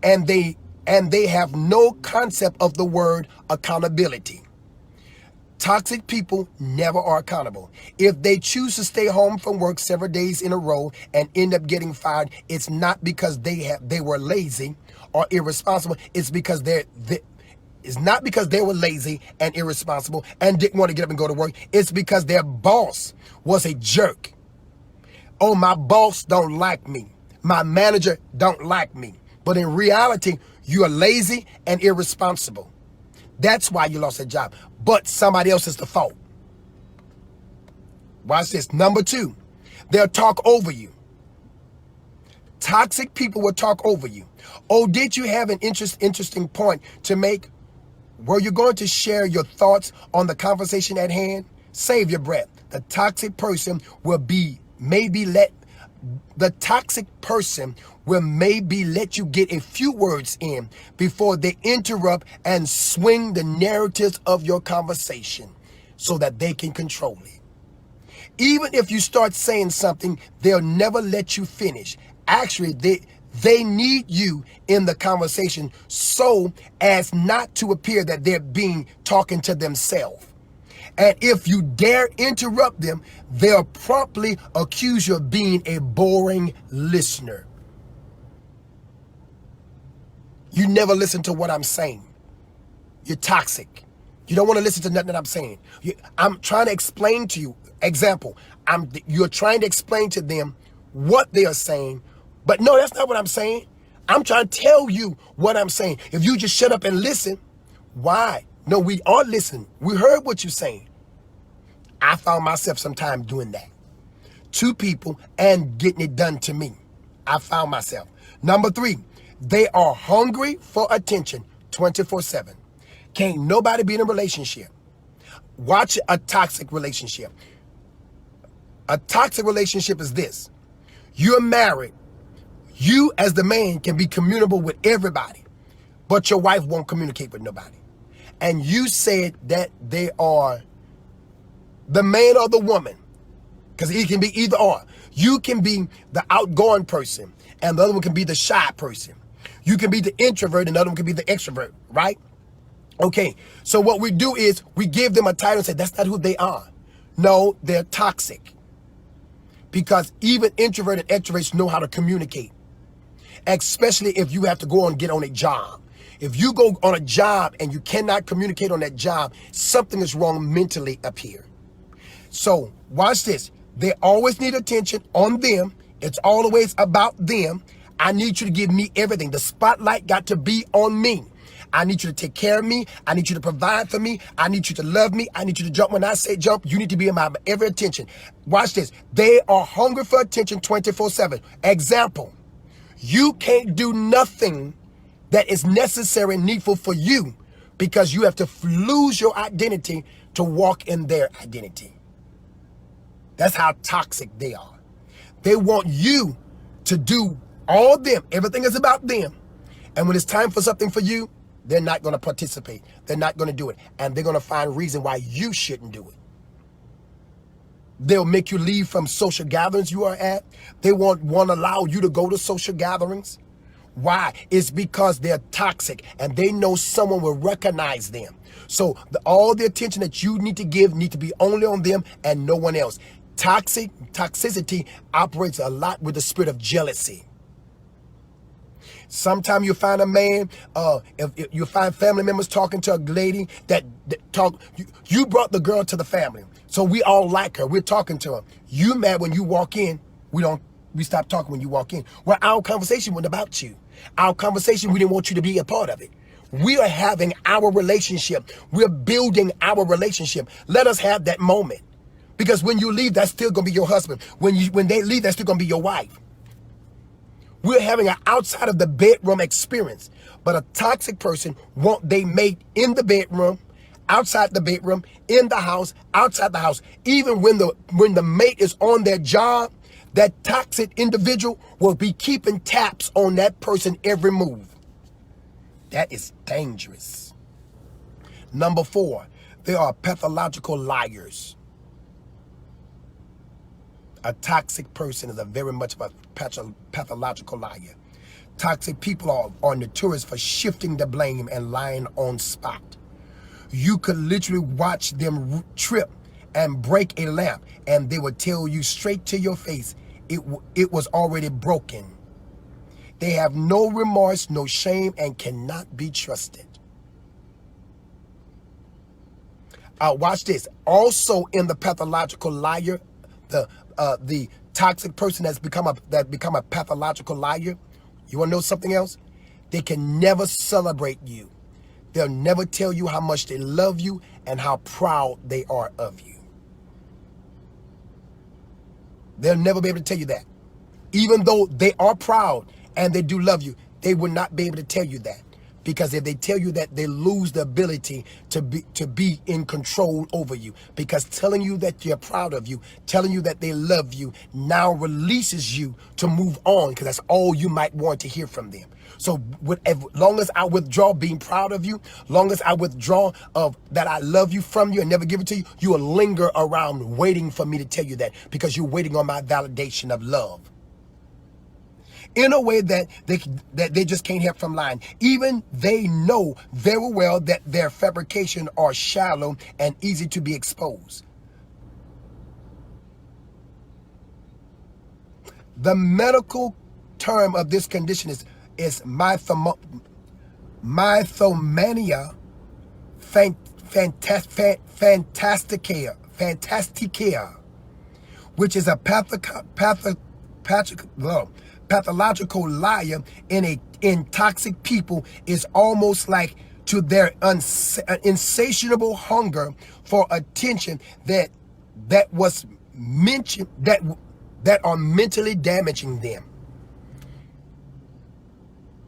have no concept of the word accountability. Toxic people never are accountable. If they choose to stay home from work several days in a row and end up getting fired, it's not because they were lazy or irresponsible. It's because it's not because they were lazy and irresponsible and didn't want to get up and go to work. It's because their boss was a jerk. Oh, my boss don't like me. My manager don't like me. But in reality, you are lazy and irresponsible. That's why you lost a job. But somebody else is the fault. Watch this. Number 2, they'll talk over you. Toxic people will talk over you. Oh, did you have an interesting point to make? Were you going to share your thoughts on the conversation at hand? Save your breath. The toxic person will maybe let you get a few words in before they interrupt and swing the narratives of your conversation so that they can control it. Even if you start saying something, they'll never let you finish. Actually, they need you in the conversation so as not to appear that they're talking to themselves. And if you dare interrupt them, they'll promptly accuse you of being a boring listener. You never listen to what I'm saying. You're toxic. You don't want to listen to nothing that I'm saying. I'm trying to explain to you. Example, you're trying to explain to them what they are saying, but no, that's not what I'm saying. I'm trying to tell you what I'm saying. If you just shut up and listen, why? No, we are listening. We heard what you're saying. I found myself sometimes doing that to people and getting it done to me. I found myself. Number 3, they are hungry for attention 24/7. Can't nobody be in a relationship. Watch a toxic relationship. A toxic relationship is this. You're married. You as the man can be communicable with everybody, but your wife won't communicate with nobody. And you said that they are the man or the woman, because it can be either or. You can be the outgoing person, and the other one can be the shy person. You can be the introvert, and the other one can be the extrovert, right? Okay, so what we do is we give them a title and say, that's not who they are. No, they're toxic. Because even introverted extroverts know how to communicate, especially if you have to go and get on a job. If you go on a job and you cannot communicate on that job, something is wrong mentally up here. So watch this. They always need attention on them. It's always about them. I need you to give me everything. The spotlight got to be on me. I need you to take care of me. I need you to provide for me. I need you to love me. I need you to jump. When I say jump, you need to be in my every attention. Watch this. They are hungry for attention 24/7. Example, you can't do nothing that is necessary and needful for you because you have to lose your identity to walk in their identity. That's how toxic they are. They want you to do all them. Everything is about them. And when it's time for something for you, they're not going to participate. They're not going to do it. And they're going to find a reason why you shouldn't do it. They'll make you leave from social gatherings you are at. They won't allow you to go to social gatherings. Why? It's because they're toxic and they know someone will recognize them. So all the attention that you need to give need to be only on them and no one else. Toxicity operates a lot with the spirit of jealousy. Sometimes you find a man, if you find family members talking to a lady that talk, you brought the girl to the family. So we all like her. We're talking to her. You mad when you walk in. We stop talking when you walk in. Well, our conversation wasn't about you. Our conversation, we didn't want you to be a part of it. We are having our relationship. We're building our relationship. Let us have that moment. Because when you leave, that's still going to be your husband. When they leave, that's still going to be your wife. We're having an outside of the bedroom experience. But a toxic person want they mate in the bedroom, outside the bedroom, in the house, outside the house. Even when the mate is on their job, that toxic individual will be keeping tabs on that person every move. That is dangerous. Number 4, they are pathological liars. A toxic person is a very much of a pathological liar. Toxic people are notorious for shifting the blame and lying on spot. You could literally watch them trip and break a lamp and they would tell you straight to your face it was already broken. They have no remorse, no shame, and cannot be trusted. Watch this. Also in the pathological liar, the toxic person that's become a pathological liar, you want to know something else? They can never celebrate you. They'll never tell you how much they love you and how proud they are of you. They'll never be able to tell you that. Even though they are proud and they do love you, they will not be able to tell you that. Because if they tell you that, they lose the ability to be in control over you. Because telling you that they're proud of you, telling you that they love you, now releases you to move on, because that's all you might want to hear from them. So as long as I withdraw being proud of you, long as I withdraw of that I love you from you and never give it to you, you will linger around waiting for me to tell you that, because you're waiting on my validation of love. In a way that they just can't help from lying. Even they know very well that their fabrication are shallow and easy to be exposed. The medical term of this condition is mythomania fantastica, which is a pathological liar in toxic people. Is almost like to their insatiable hunger for attention that was mentioned that are mentally damaging them.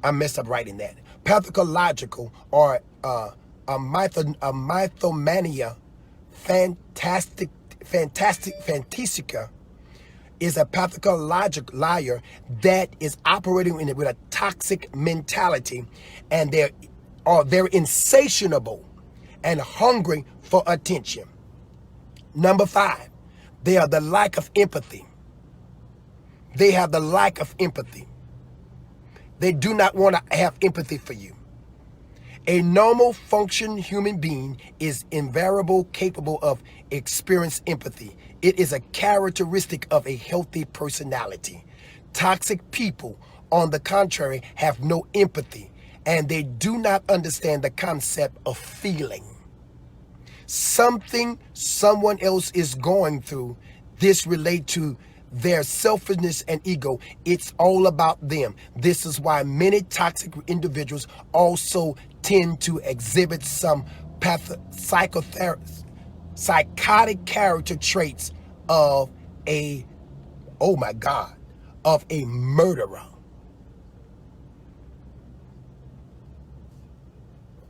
I messed up writing that. Pathological or a mythomania fantastica is a pathological liar that is operating with a toxic mentality, and they're insatiable and hungry for attention. Number 5, they are the lack of empathy. They have the lack of empathy. They do not want to have empathy for you. A normal function human being is invariably capable of experience empathy. It is a characteristic of a healthy personality. Toxic people, on the contrary, have no empathy, and they do not understand the concept of feeling. Something someone else is going through, this relates to their selfishness and ego. It's all about them. This is why many toxic individuals also tend to exhibit some psychotic character traits of a, oh my God, of a murderer.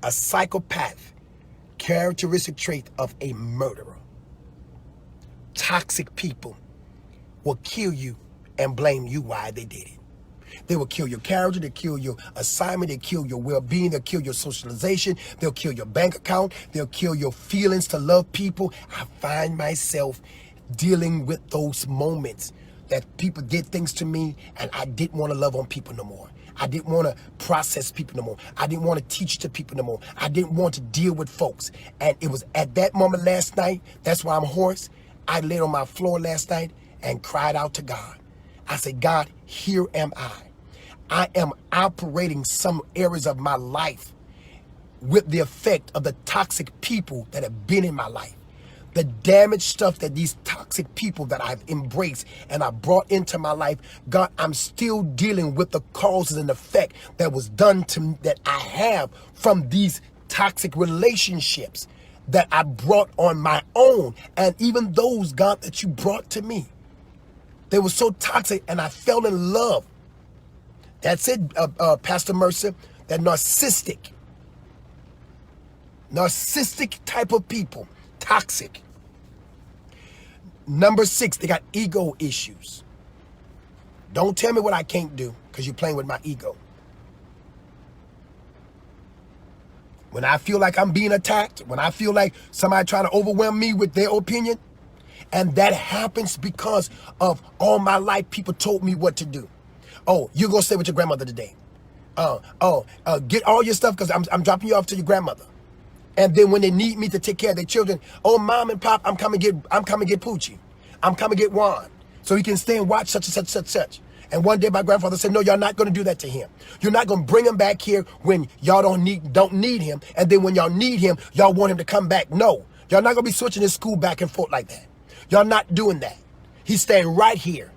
A psychopath, characteristic trait of a murderer. Toxic people will kill you and blame you why they did it. They will kill your character, they kill your assignment, they kill your well-being, they'll kill your socialization, they'll kill your bank account, they'll kill your feelings to love people. I find myself dealing with those moments that people did things to me and I didn't want to love on people no more. I didn't want to process people no more. I didn't want to teach to people no more. I didn't want to deal with folks. And it was at that moment last night, that's why I'm hoarse. I laid on my floor last night and cried out to God. I said, God, here am I. I am operating some areas of my life with the effect of the toxic people that have been in my life. The damaged stuff that these toxic people that I've embraced and I brought into my life, God, I'm still dealing with the causes and effect that was done to me, that I have from these toxic relationships that I brought on my own. And even those, God, that you brought to me, they were so toxic and I fell in love. That's it, Pastor Mercer, that narcissistic type of people, toxic. Number 6, they got ego issues. Don't tell me what I can't do because you're playing with my ego. When I feel like I'm being attacked, when I feel like somebody trying to overwhelm me with their opinion, and that happens because of all my life people told me what to do. Oh, you're going to stay with your grandmother today. Get all your stuff because I'm dropping you off to your grandmother. And then when they need me to take care of their children, oh, mom and pop, I'm coming get Poochie. I'm coming get Juan so he can stay and watch such and such, such, such. And one day my grandfather said, no, y'all not going to do that to him. You're not going to bring him back here when y'all don't need him. And then when y'all need him, y'all want him to come back. No, y'all not going to be switching his school back and forth like that. Y'all not doing that. He's staying right here.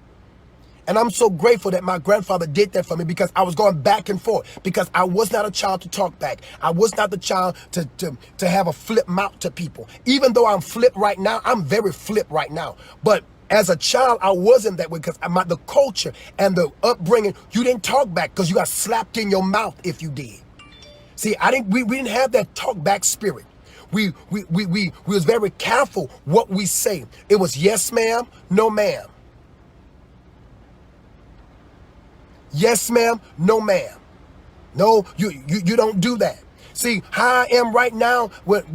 And I'm so grateful that my grandfather did that for me because I was going back and forth because I was not a child to talk back. I was not the child to have a flip mouth to people. Even though I'm flip right now, I'm very flip right now. But as a child, I wasn't that way because the culture and the upbringing, you didn't talk back because you got slapped in your mouth if you did. See, we didn't have that talk back spirit. We was very careful what we say. It was yes, ma'am, no, ma'am. Yes, ma'am, no, ma'am. No, you don't do that. See, how I am right now,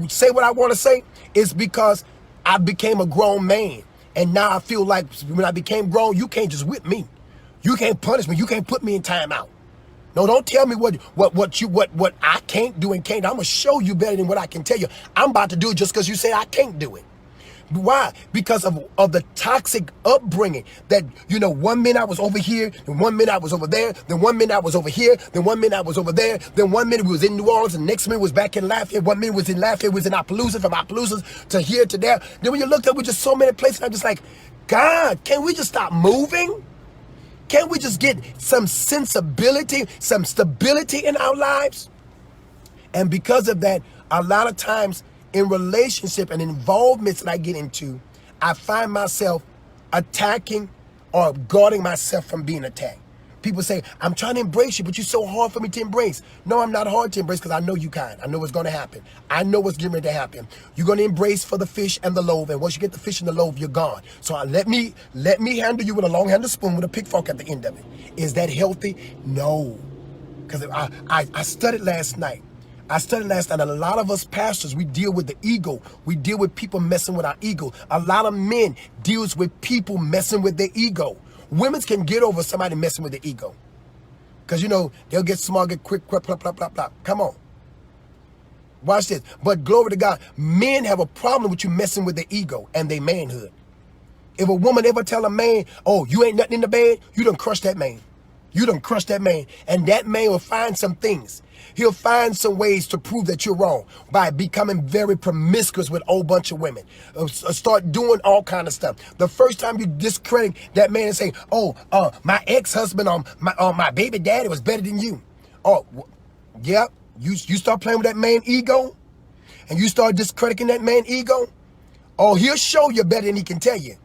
say what I want to say, is because I became a grown man. And now I feel like when I became grown, you can't just whip me. You can't punish me. You can't put me in timeout. No, don't tell me what I can't do and can't. I'm going to show you better than what I can tell you. I'm about to do it just because you say I can't do it. Why? Because of the toxic upbringing that, 1 minute I was over here, then 1 minute I was over there, then 1 minute I was over here, then 1 minute I was over there, then 1 minute we was in New Orleans, and the next minute was back in Lafayette, 1 minute was in Lafayette, was in Appaloosa, from Appaloosa to here to there. Then when you looked up with just so many places, I'm just like, God, can we just stop moving? Can't we just get some sensibility, some stability in our lives? And because of that, a lot of times, in relationship and involvements that I get into, I find myself attacking or guarding myself from being attacked. People say, I'm trying to embrace you, but you're so hard for me to embrace. No, I'm not hard to embrace because I know you kind. I know what's going to happen. I know what's getting ready to happen. You're going to embrace for the fish and the loaf, and once you get the fish and the loaf, you're gone. So let me handle you with a long handled spoon with a pick fork at the end of it. Is that healthy? No. Because I studied last night. And a lot of us pastors, we deal with the ego. We deal with people messing with our ego. A lot of men deals with people messing with their ego. Women can get over somebody messing with their ego. Because, you know, they'll get smart, get quick, blah, blah, blah, blah, blah. Come on. Watch this. But glory to God, men have a problem with you messing with their ego and their manhood. If a woman ever tell a man, oh, you ain't nothing in the bed, you done crushed that man. You done crushed that man. And that man will find some things. He'll find some ways to prove that you're wrong by becoming very promiscuous with a whole bunch of women. Start doing all kind of stuff. The first time you discredit that man and say, oh, my ex-husband or my baby daddy was better than you. Oh, yeah, you start playing with that man's ego and you start discrediting that man's ego. Oh, he'll show you better than he can tell you.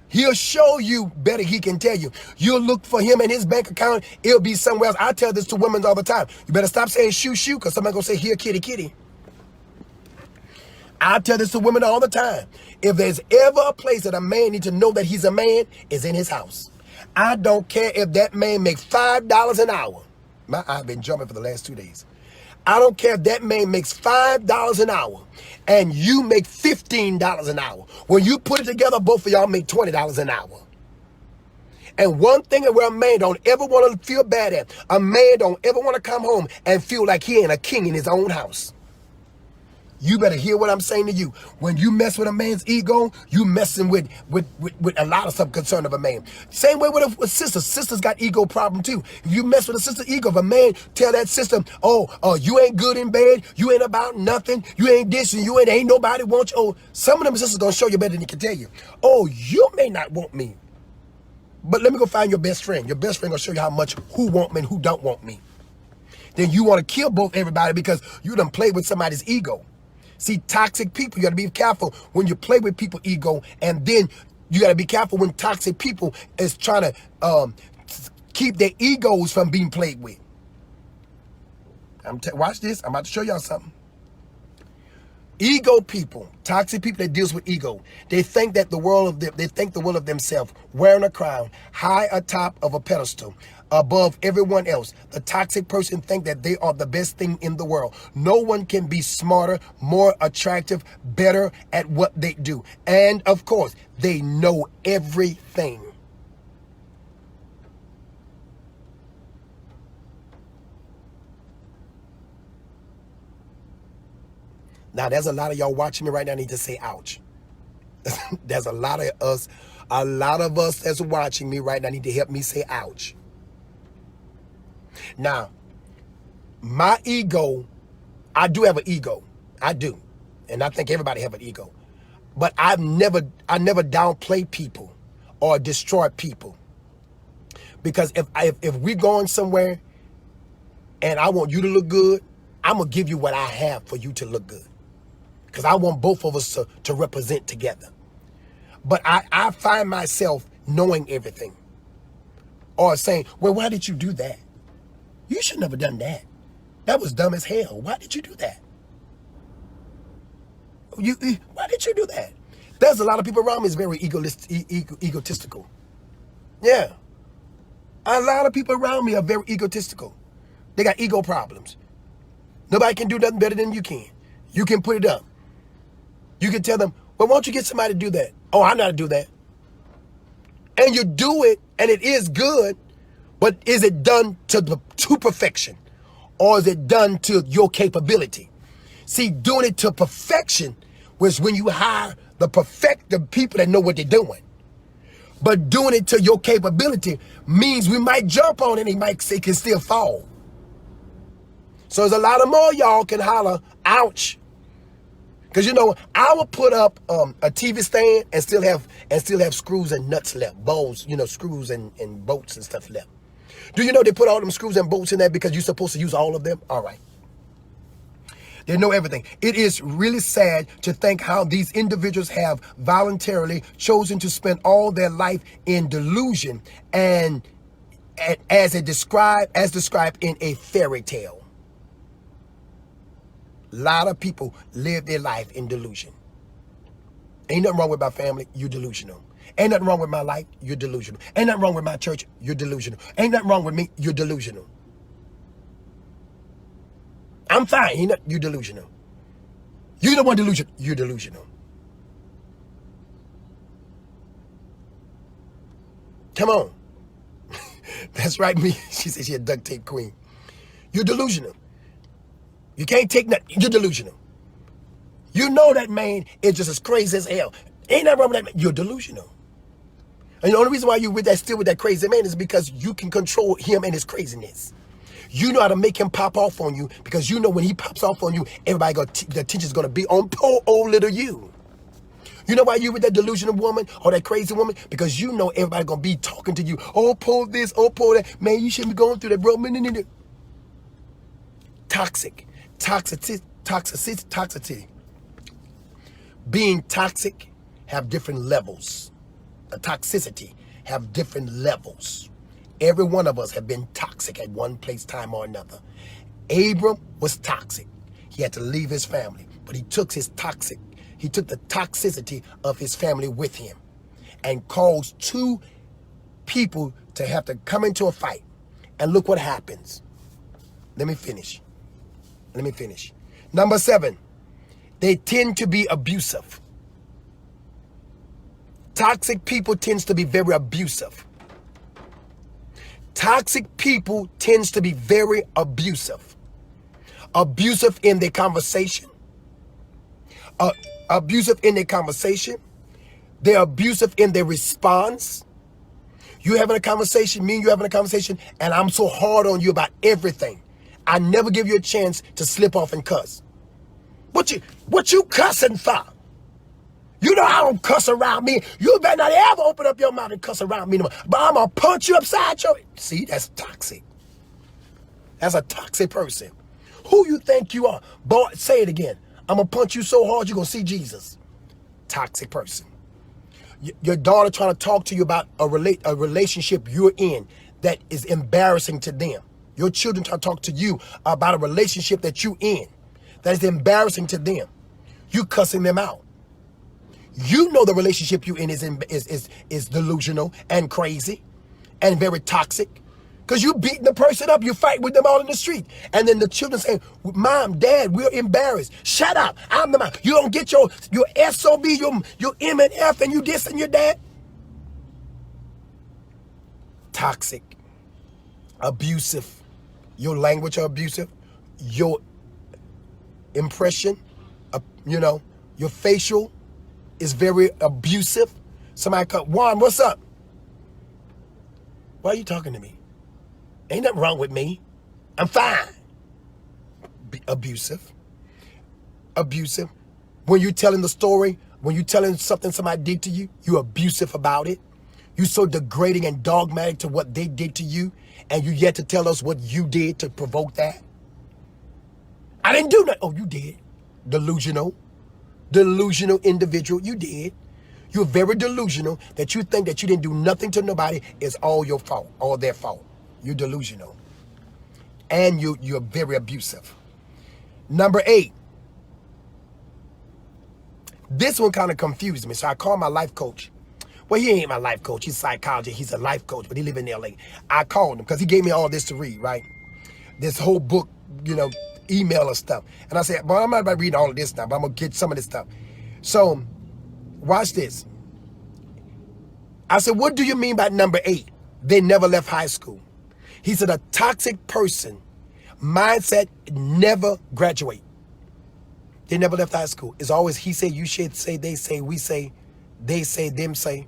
He'll show you better he can tell you. You'll look for him in his bank account. It'll be somewhere else. I tell this to women all the time. You better stop saying shoo, shoo, because somebody's going to say, here, kitty, kitty. I tell this to women all the time. If there's ever a place that a man needs to know that he's a man, is in his house. I don't care if that man makes $5 an hour. My eye been jumping for the last 2 days. I don't care if that man makes $5 an hour and you make $15 an hour. When you put it together, both of y'all make $20 an hour. And one thing where a man don't ever want to feel bad at, a man don't ever want to come home and feel like he ain't a king in his own house. You better hear what I'm saying to you. When you mess with a man's ego, you messing with a lot of stuff concerned of a man. Same way with sisters. Sisters got ego problem too. If you mess with a sister ego, if a man tell that sister, oh, you ain't good in bed, you ain't about nothing, you ain't this and you ain't nobody want you. Oh, some of them sisters gonna show you better than he can tell you. Oh, you may not want me, but let me go find your best friend. Your best friend gonna show you how much who want me and who don't want me. Then you want to kill both everybody because you done played with somebody's ego. See, toxic people, you got to be careful when you play with people's ego, and then you got to be careful when toxic people is trying to keep their egos from being played with. Watch this. I'm about to show y'all something. Ego people, toxic people that deals with ego, they think the world of themselves, wearing a crown, high atop of a pedestal, above everyone else. The toxic person think that they are the best thing in the world. No one can be smarter, more attractive, better at what they do. And of course, they know everything. Now, there's a lot of y'all watching me right now need to say ouch. There's a lot of us that's watching me right now need to help me say ouch. Now, my ego, I do have an ego. I do. And I think everybody have an ego. But I never downplay people or destroy people. Because if we're going somewhere and I want you to look good, I'm going to give you what I have for you to look good. Because I want both of us to represent together. But I find myself knowing everything. Or saying, well, why did you do that? You should never done that. That was dumb as hell. Why did you do that? Why did you do that? There's a lot of people around me that's very egotistical. Yeah. A lot of people around me are very egotistical. They got ego problems. Nobody can do nothing better than you can. You can put it up. You can tell them, well, why don't you get somebody to do that? Oh, I know how to do that. And you do it, and it is good, but is it done to perfection? Or is it done to your capability? See, doing it to perfection was when you hire the people that know what they're doing. But doing it to your capability means we might jump on it and it can still fall. So there's a lot of more y'all can holler, ouch. Because, you know, I would put up a TV stand and still have screws and nuts left, bolts, you know, screws and bolts and stuff left. Do you know they put all them screws and bolts in there because you're supposed to use all of them? All right. They know everything. It is really sad to think how these individuals have voluntarily chosen to spend all their life in delusion and as described in a fairy tale. A lot of people live their life in delusion. Ain't nothing wrong with my family, you're delusional. Ain't nothing wrong with my life, you're delusional. Ain't nothing wrong with my church, you're delusional. Ain't nothing wrong with me, you're delusional. I'm fine, you're delusional. You're the one delusional, you're delusional. Come on. That's right, me. She said she a duct tape queen. You're delusional. You can't take nothing, you're delusional. You know that man is just as crazy as hell. Ain't nothing wrong with that man. You're delusional. And the only reason why you're still with that crazy man is because you can control him and his craziness. You know how to make him pop off on you because you know when he pops off on you, the attention's going to be on poor old little you. You know why you with that delusional woman or that crazy woman? Because you know everybody going to be talking to you. Oh, pull this, oh, pull that. Man, you shouldn't be going through that, bro. Toxicity. Being toxic have different levels. A toxicity have different levels. Every one of us have been toxic at one place, time, or another. Abram was toxic. He had to leave his family, but he took the toxicity of his family with him and caused two people to have to come into a fight. And look what happens. Let me finish. Number 7, they tend to be abusive. Toxic people tends to be very abusive. Toxic people tends to be very abusive. Abusive in their conversation. They're abusive in their response. You having a conversation, me and you having a conversation, and I'm so hard on you about everything. I never give you a chance to slip off and cuss. What you cussing for? You know I don't cuss around me. You better not ever open up your mouth and cuss around me no more. But I'm going to punch you upside your... See, that's toxic. That's a toxic person. Who you think you are? Boy, say it again. I'm going to punch you so hard you're going to see Jesus. Toxic person. Your daughter trying to talk to you about a relationship you're in that is embarrassing to them. Your children trying to talk to you about a relationship that you're in that is embarrassing to them. You cussing them out. You know the relationship you in is delusional and crazy and very toxic because you beating the person up. You fight with them all in the street. And then the children say, Mom, Dad, we're embarrassed. Shut up. I'm the mom. You don't get your SOB, your M and F, and you dissing your dad. Toxic. Abusive. Your language are abusive. Your impression, your facial is very abusive. Somebody come, Juan, what's up? Why are you talking to me? Ain't nothing wrong with me. I'm fine. Abusive. When you're telling the story, when you're telling something somebody did to you, you're abusive about it. You're so degrading and dogmatic to what they did to you, and you yet to tell us what you did to provoke that. I didn't do nothing. Oh, you did. Delusional individual. You did. You're very delusional that you think that you didn't do nothing to nobody is all your fault, all their fault. You're delusional. And you're very abusive. Number 8. This one kind of confused me. So I called my life coach. Well, he ain't my life coach. He's a psychologist. He's a life coach, but he live in LA. I called him because he gave me all this to read, right? This whole book, email or stuff. And I said, well, I'm not about reading all of this stuff, but I'm going to get some of this stuff. So, watch this. I said, what do you mean by number 8? They never left high school. He said, a toxic person, mindset, never graduate. They never left high school. It's always he say, you should say, they say, we say, they say, them say.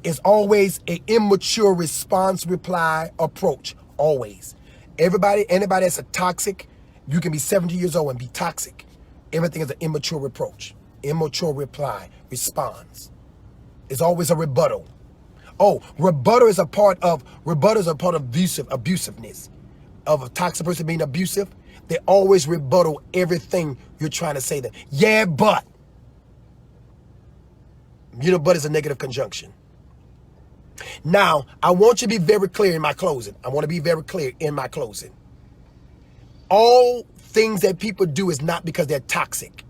It's always an immature response, reply, approach. Always. Anybody that's a toxic, you can be 70 years old and be toxic. Everything is an immature approach. Immature reply, response. It's always a rebuttal. Oh, rebuttal is a part of abusiveness. Of a toxic person being abusive. They always rebuttal everything you're trying to say to them. Yeah, but. You know, but is a negative conjunction. Now, I want you to be very clear in my closing. I want to be very clear in my closing. All things that people do is not because they're toxic.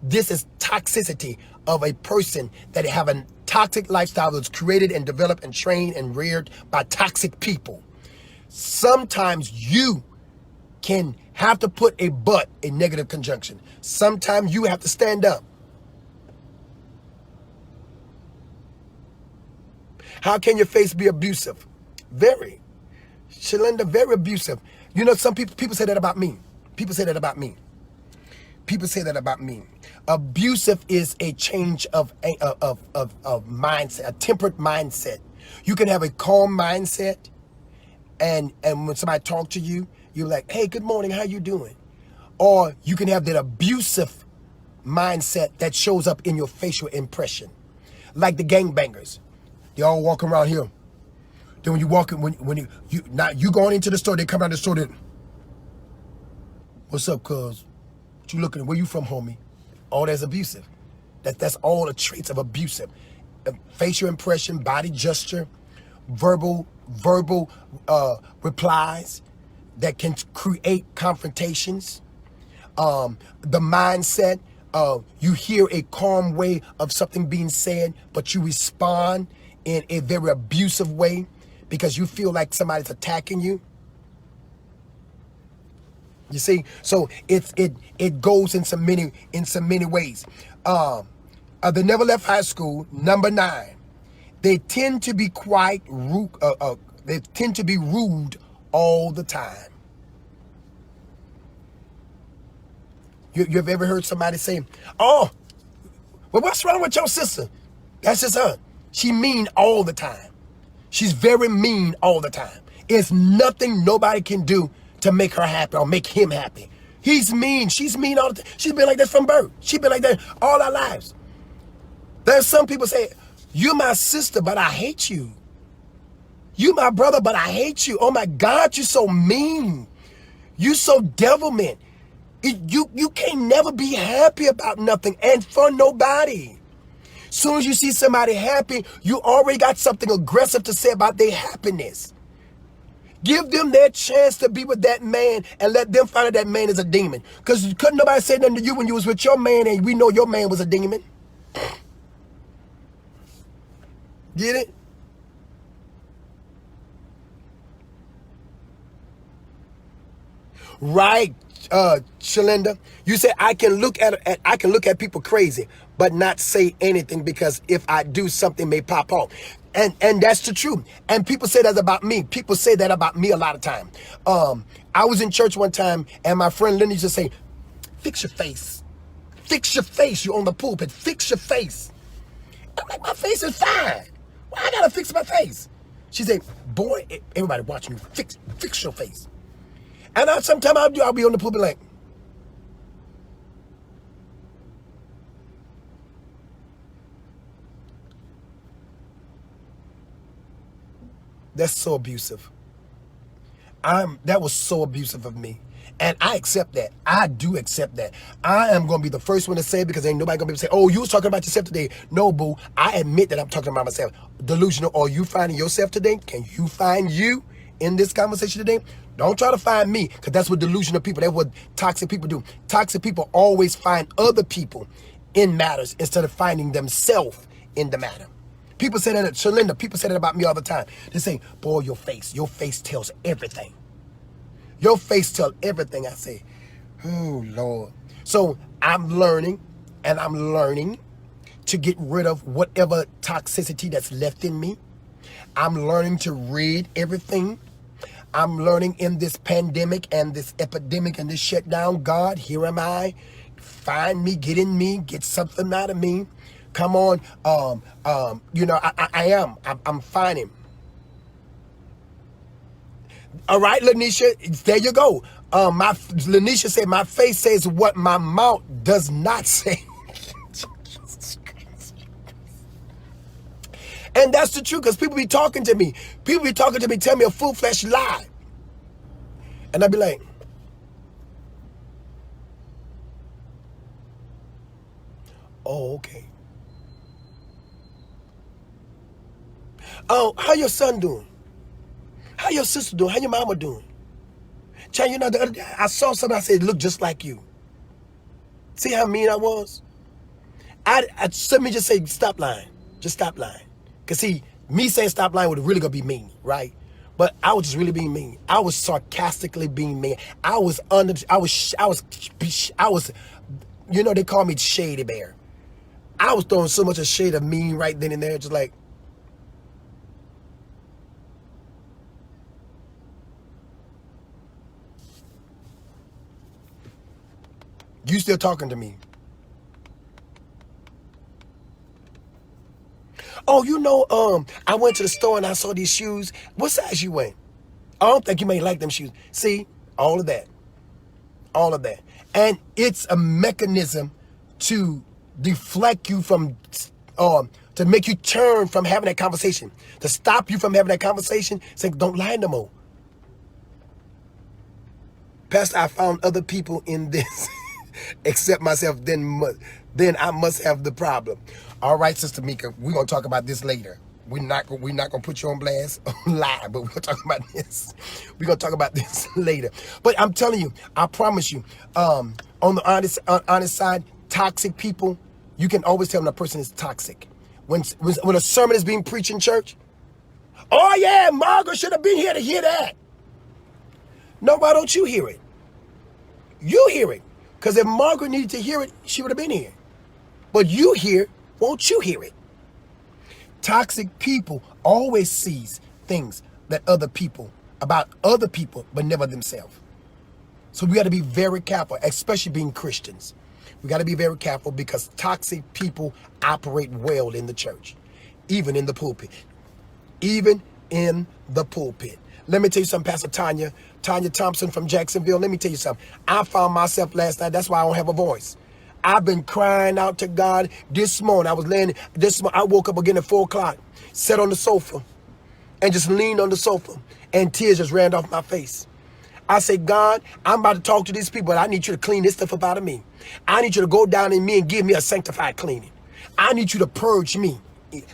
This is toxicity of a person that have a toxic lifestyle that's created and developed and trained and reared by toxic people. Sometimes you can have to put a but, a negative conjunction. Sometimes you have to stand up. How can your face be abusive? Very. Shalinda, very abusive. You know, some people say that about me. People say that about me. People say that about me. Abusive is a change of mindset, a tempered mindset. You can have a calm mindset, and when somebody talk to you, you're like, hey, good morning, how you doing? Or you can have that abusive mindset that shows up in your facial impression. Like the gangbangers. They all walk around here. Then when you walk in, when you going into the store, they come out the store. Then, what's up, cuz? What you looking at? Where you from, homie? All that's abusive. That's all the traits of abusive. Facial impression, body gesture, verbal replies that can create confrontations. The mindset of you hear a calm way of something being said, but you respond in a very abusive way because you feel like somebody's attacking you. You see, so it goes in so many ways. They never left high school. Number 9, they tend to be quite rude. They tend to be rude all the time. You have ever heard somebody say, "Oh, well, what's wrong with your sister? That's just her. She mean all the time. She's very mean all the time. It's nothing nobody can do to make her happy or make him happy. He's mean. She's mean all the time. She's been like that from birth. She's been like that all our lives." There's some people say, "You're my sister, but I hate you. You my brother, but I hate you. Oh my God, you're so mean. You so devilment. You can't never be happy about nothing and for nobody." Soon as you see somebody happy, you already got something aggressive to say about their happiness. Give them their chance to be with that man and let them find out that man is a demon. Because couldn't nobody say nothing to you when you was with your man and we know your man was a demon. Get it? Right, Shalinda. You say I can look at people crazy, but not say anything because if I do, something may pop off. And that's the truth. And people say that about me. People say that about me a lot of time. I was in church one time and my friend Linda used to say, "Fix your face. Fix your face. You on the pulpit. Fix your face." I'm like, my face is fine. Why I gotta fix my face? She said, "Boy, everybody watching you. Fix your face." And sometimes I'll be on the pulpit like, that's so abusive. That was so abusive of me. And I accept that. I do accept that. I am going to be the first one to say it because ain't nobody going to be able to say, "Oh, you was talking about yourself today." No, boo. I admit that I'm talking about myself. Delusional. Are you finding yourself today? Can you find you in this conversation today? Don't try to find me because that's what delusional people, that's what toxic people do. Toxic people always find other people in matters instead of finding themselves in the matter. People say that, Shalinda, people say that about me all the time. They say, "Boy, your face tells everything. Your face tells everything." I say, oh, Lord. So I'm learning to get rid of whatever toxicity that's left in me. I'm learning to read everything. I'm learning in this pandemic and this epidemic and this shutdown, God, here am I. Find me, get in me, get something out of me. Come on, I'm finding. All right, Lanisha, there you go. Lanisha said, "My face says what my mouth does not say." And that's the truth, because people be talking to me. People be talking to me, tell me a full-fledged lie. And I be like, Oh, okay. Oh, how your son doing? How your sister doing? How your mama doing? Child, you know, the other day I saw something, I said, look just like you. See how mean I was? Let me just say, stop lying. Just stop lying. Because see, me saying stop lying would really gonna be mean, right? But I was just really being mean. I was sarcastically being mean. I was, you know, they call me Shady Bear. I was throwing so much of shade of mean right then and there, just like, you still talking to me. Oh, you know, I went to the store and I saw these shoes. What size you in? I don't think you may like them shoes. See, all of that. All of that. And it's a mechanism to deflect you from, to make you turn from having that conversation, to stop you from having that conversation, saying, don't lie no more. Pastor, I found other people in this except myself, then I must have the problem. All right, Sister Mika, we're going to talk about this later. We're not going to put you on blast live, but we're going to talk about this. We're going to talk about this later. But I'm telling you, I promise you, on the honest side, toxic people, you can always tell when a person is toxic. When a sermon is being preached in church, oh yeah, Margaret should have been here to hear that. No, why don't you hear it? You hear it. Because if Margaret needed to hear it, she would have been here. But you hear, won't you hear it? Toxic people always sees things that about other people, but never themselves. So we got to be very careful, especially being Christians. We got to be very careful because toxic people operate well in the church, even in the pulpit. Even in the pulpit. Let me tell you something, Pastor Tanya Thompson from Jacksonville. Let me tell you something. I found myself last night. That's why I don't have a voice. I've been crying out to God this morning. I woke up again at 4 o'clock, sat on the sofa, and just leaned on the sofa, and tears just ran off my face. I said, God, I'm about to talk to these people, but I need you to clean this stuff up out of me. I need you to go down in me and give me a sanctified cleaning. I need you to purge me.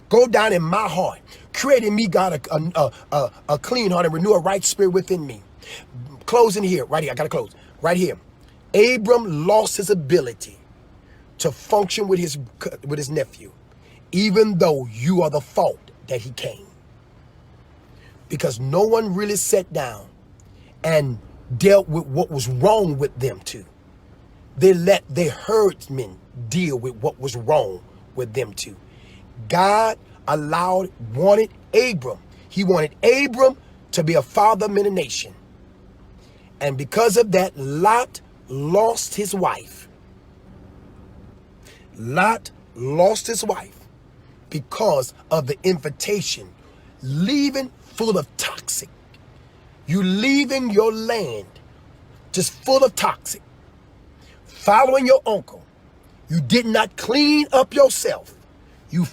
Go down in my heart. Create in me, God, a clean heart and renew a right spirit within me. Closing here, right here. I got to close. Right here. Abram lost his ability to function with his nephew, even though you are the fault that he came. Because no one really sat down and dealt with what was wrong with them two. They let their herdsmen deal with what was wrong with them two. God wanted Abram. He wanted Abram to be a father of many nations. And because of that, Lot lost his wife. Lot lost his wife because of the invitation, leaving full of toxic. You leaving your land just full of toxic. Following your uncle. You did not clean up yourself. You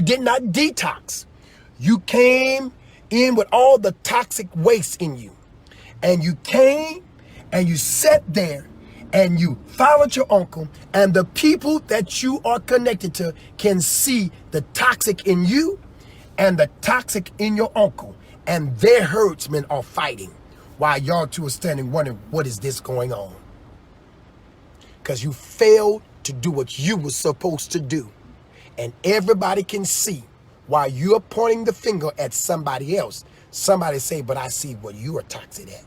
did not detox. You came in with all the toxic waste in you. And you came and you sat there and you followed your uncle, and the people that you are connected to can see the toxic in you and the toxic in your uncle, and their herdsmen are fighting while y'all two are standing wondering, what is this going on? Because you failed to do what you were supposed to do. And everybody can see while you're pointing the finger at somebody else. Somebody say, but I see where you are toxic at.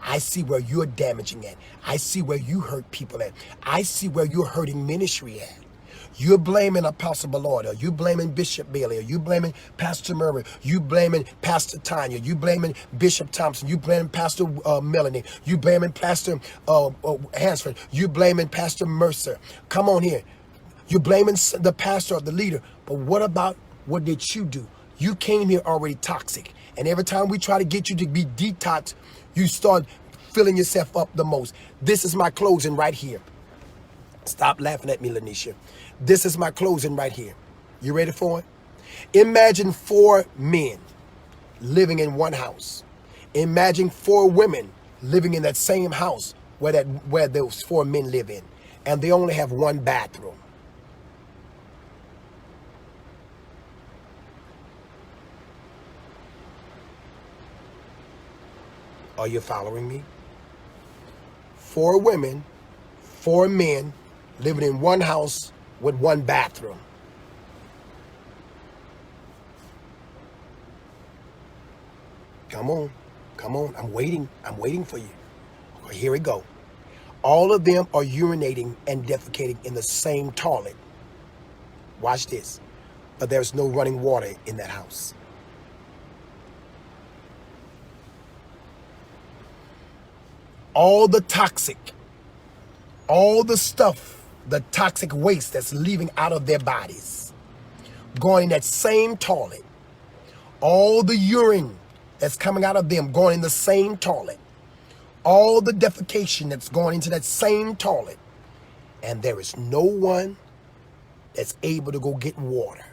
I see where you're damaging at. I see where you hurt people at. I see where you're hurting ministry at. You're blaming Apostle Bellard. You blaming Bishop Bailey. You blaming Pastor Murray. You blaming Pastor Tanya. You blaming Bishop Thompson. You blaming Pastor Melanie. You blaming Pastor Hansford. You blaming Pastor Mercer. Come on here. You're blaming the pastor or the leader. But what about what did you do? You came here already toxic. And every time we try to get you to be detoxed, you start filling yourself up the most. This is my closing right here. Stop laughing at me, Lanisha. This is my closing right here. You ready for it? Imagine 4 men living in one house. Imagine 4 women living in that same house where those 4 men live in. And they only have one bathroom. Are you following me? 4 women, 4 men living in one house with 1 bathroom. Come on, come on. I'm waiting for you. Okay, here we go. All of them are urinating and defecating in the same toilet. Watch this. But there's no running water in that house. All the toxic, all the stuff, the toxic waste that's leaving out of their bodies, going in that same toilet. All the urine that's coming out of them going in the same toilet. All the defecation that's going into that same toilet. And there is no one that's able to go get water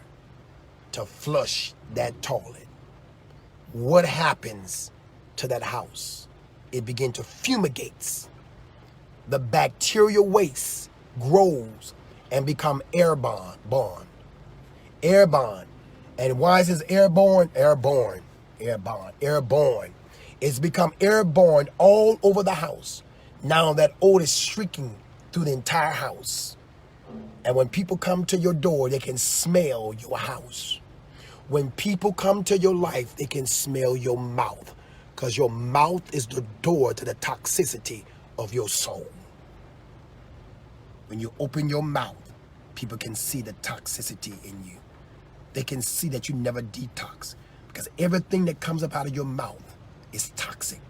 to flush that toilet. What happens to that house? It begins to fumigate. The bacterial waste grows and become airborne. Airborne. And why is this airborne? Airborne. It's become airborne all over the house. Now that odor is streaking through the entire house. And when people come to your door, they can smell your house. When people come to your life, they can smell your mouth. Because your mouth is the door to the toxicity of your soul. When you open your mouth, people can see the toxicity in you. They can see that you never detox. Because everything that comes up out of your mouth is toxic.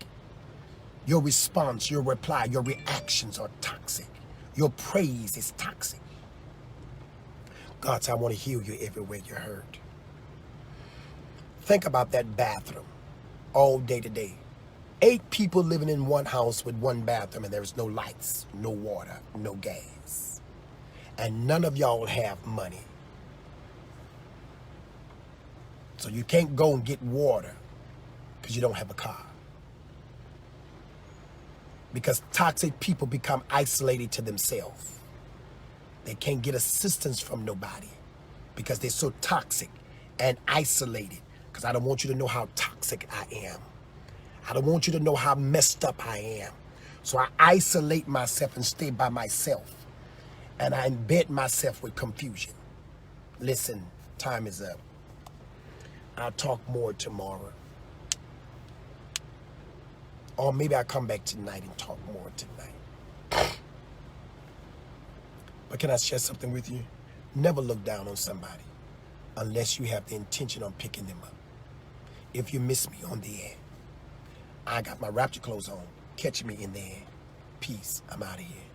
Your response, your reply, your reactions are toxic. Your praise is toxic. God said, I want to heal you everywhere you're hurt. Think about that bathroom all day to day. 8 people living in one house with 1 bathroom, and there's no lights, no water, no gas. And none of y'all have money. So you can't go and get water because you don't have a car. Because toxic people become isolated to themselves. They can't get assistance from nobody because they're so toxic and isolated. Because I don't want you to know how toxic I am. I don't want you to know how messed up I am. So I isolate myself and stay by myself. And I embed myself with confusion. Listen, time is up. I'll talk more tomorrow. Or maybe I'll come back tonight and talk more tonight. But can I share something with you? Never look down on somebody unless you have the intention on picking them up. If you miss me on the air, I got my rapture clothes on. Catch me in the air. Peace. I'm out of here.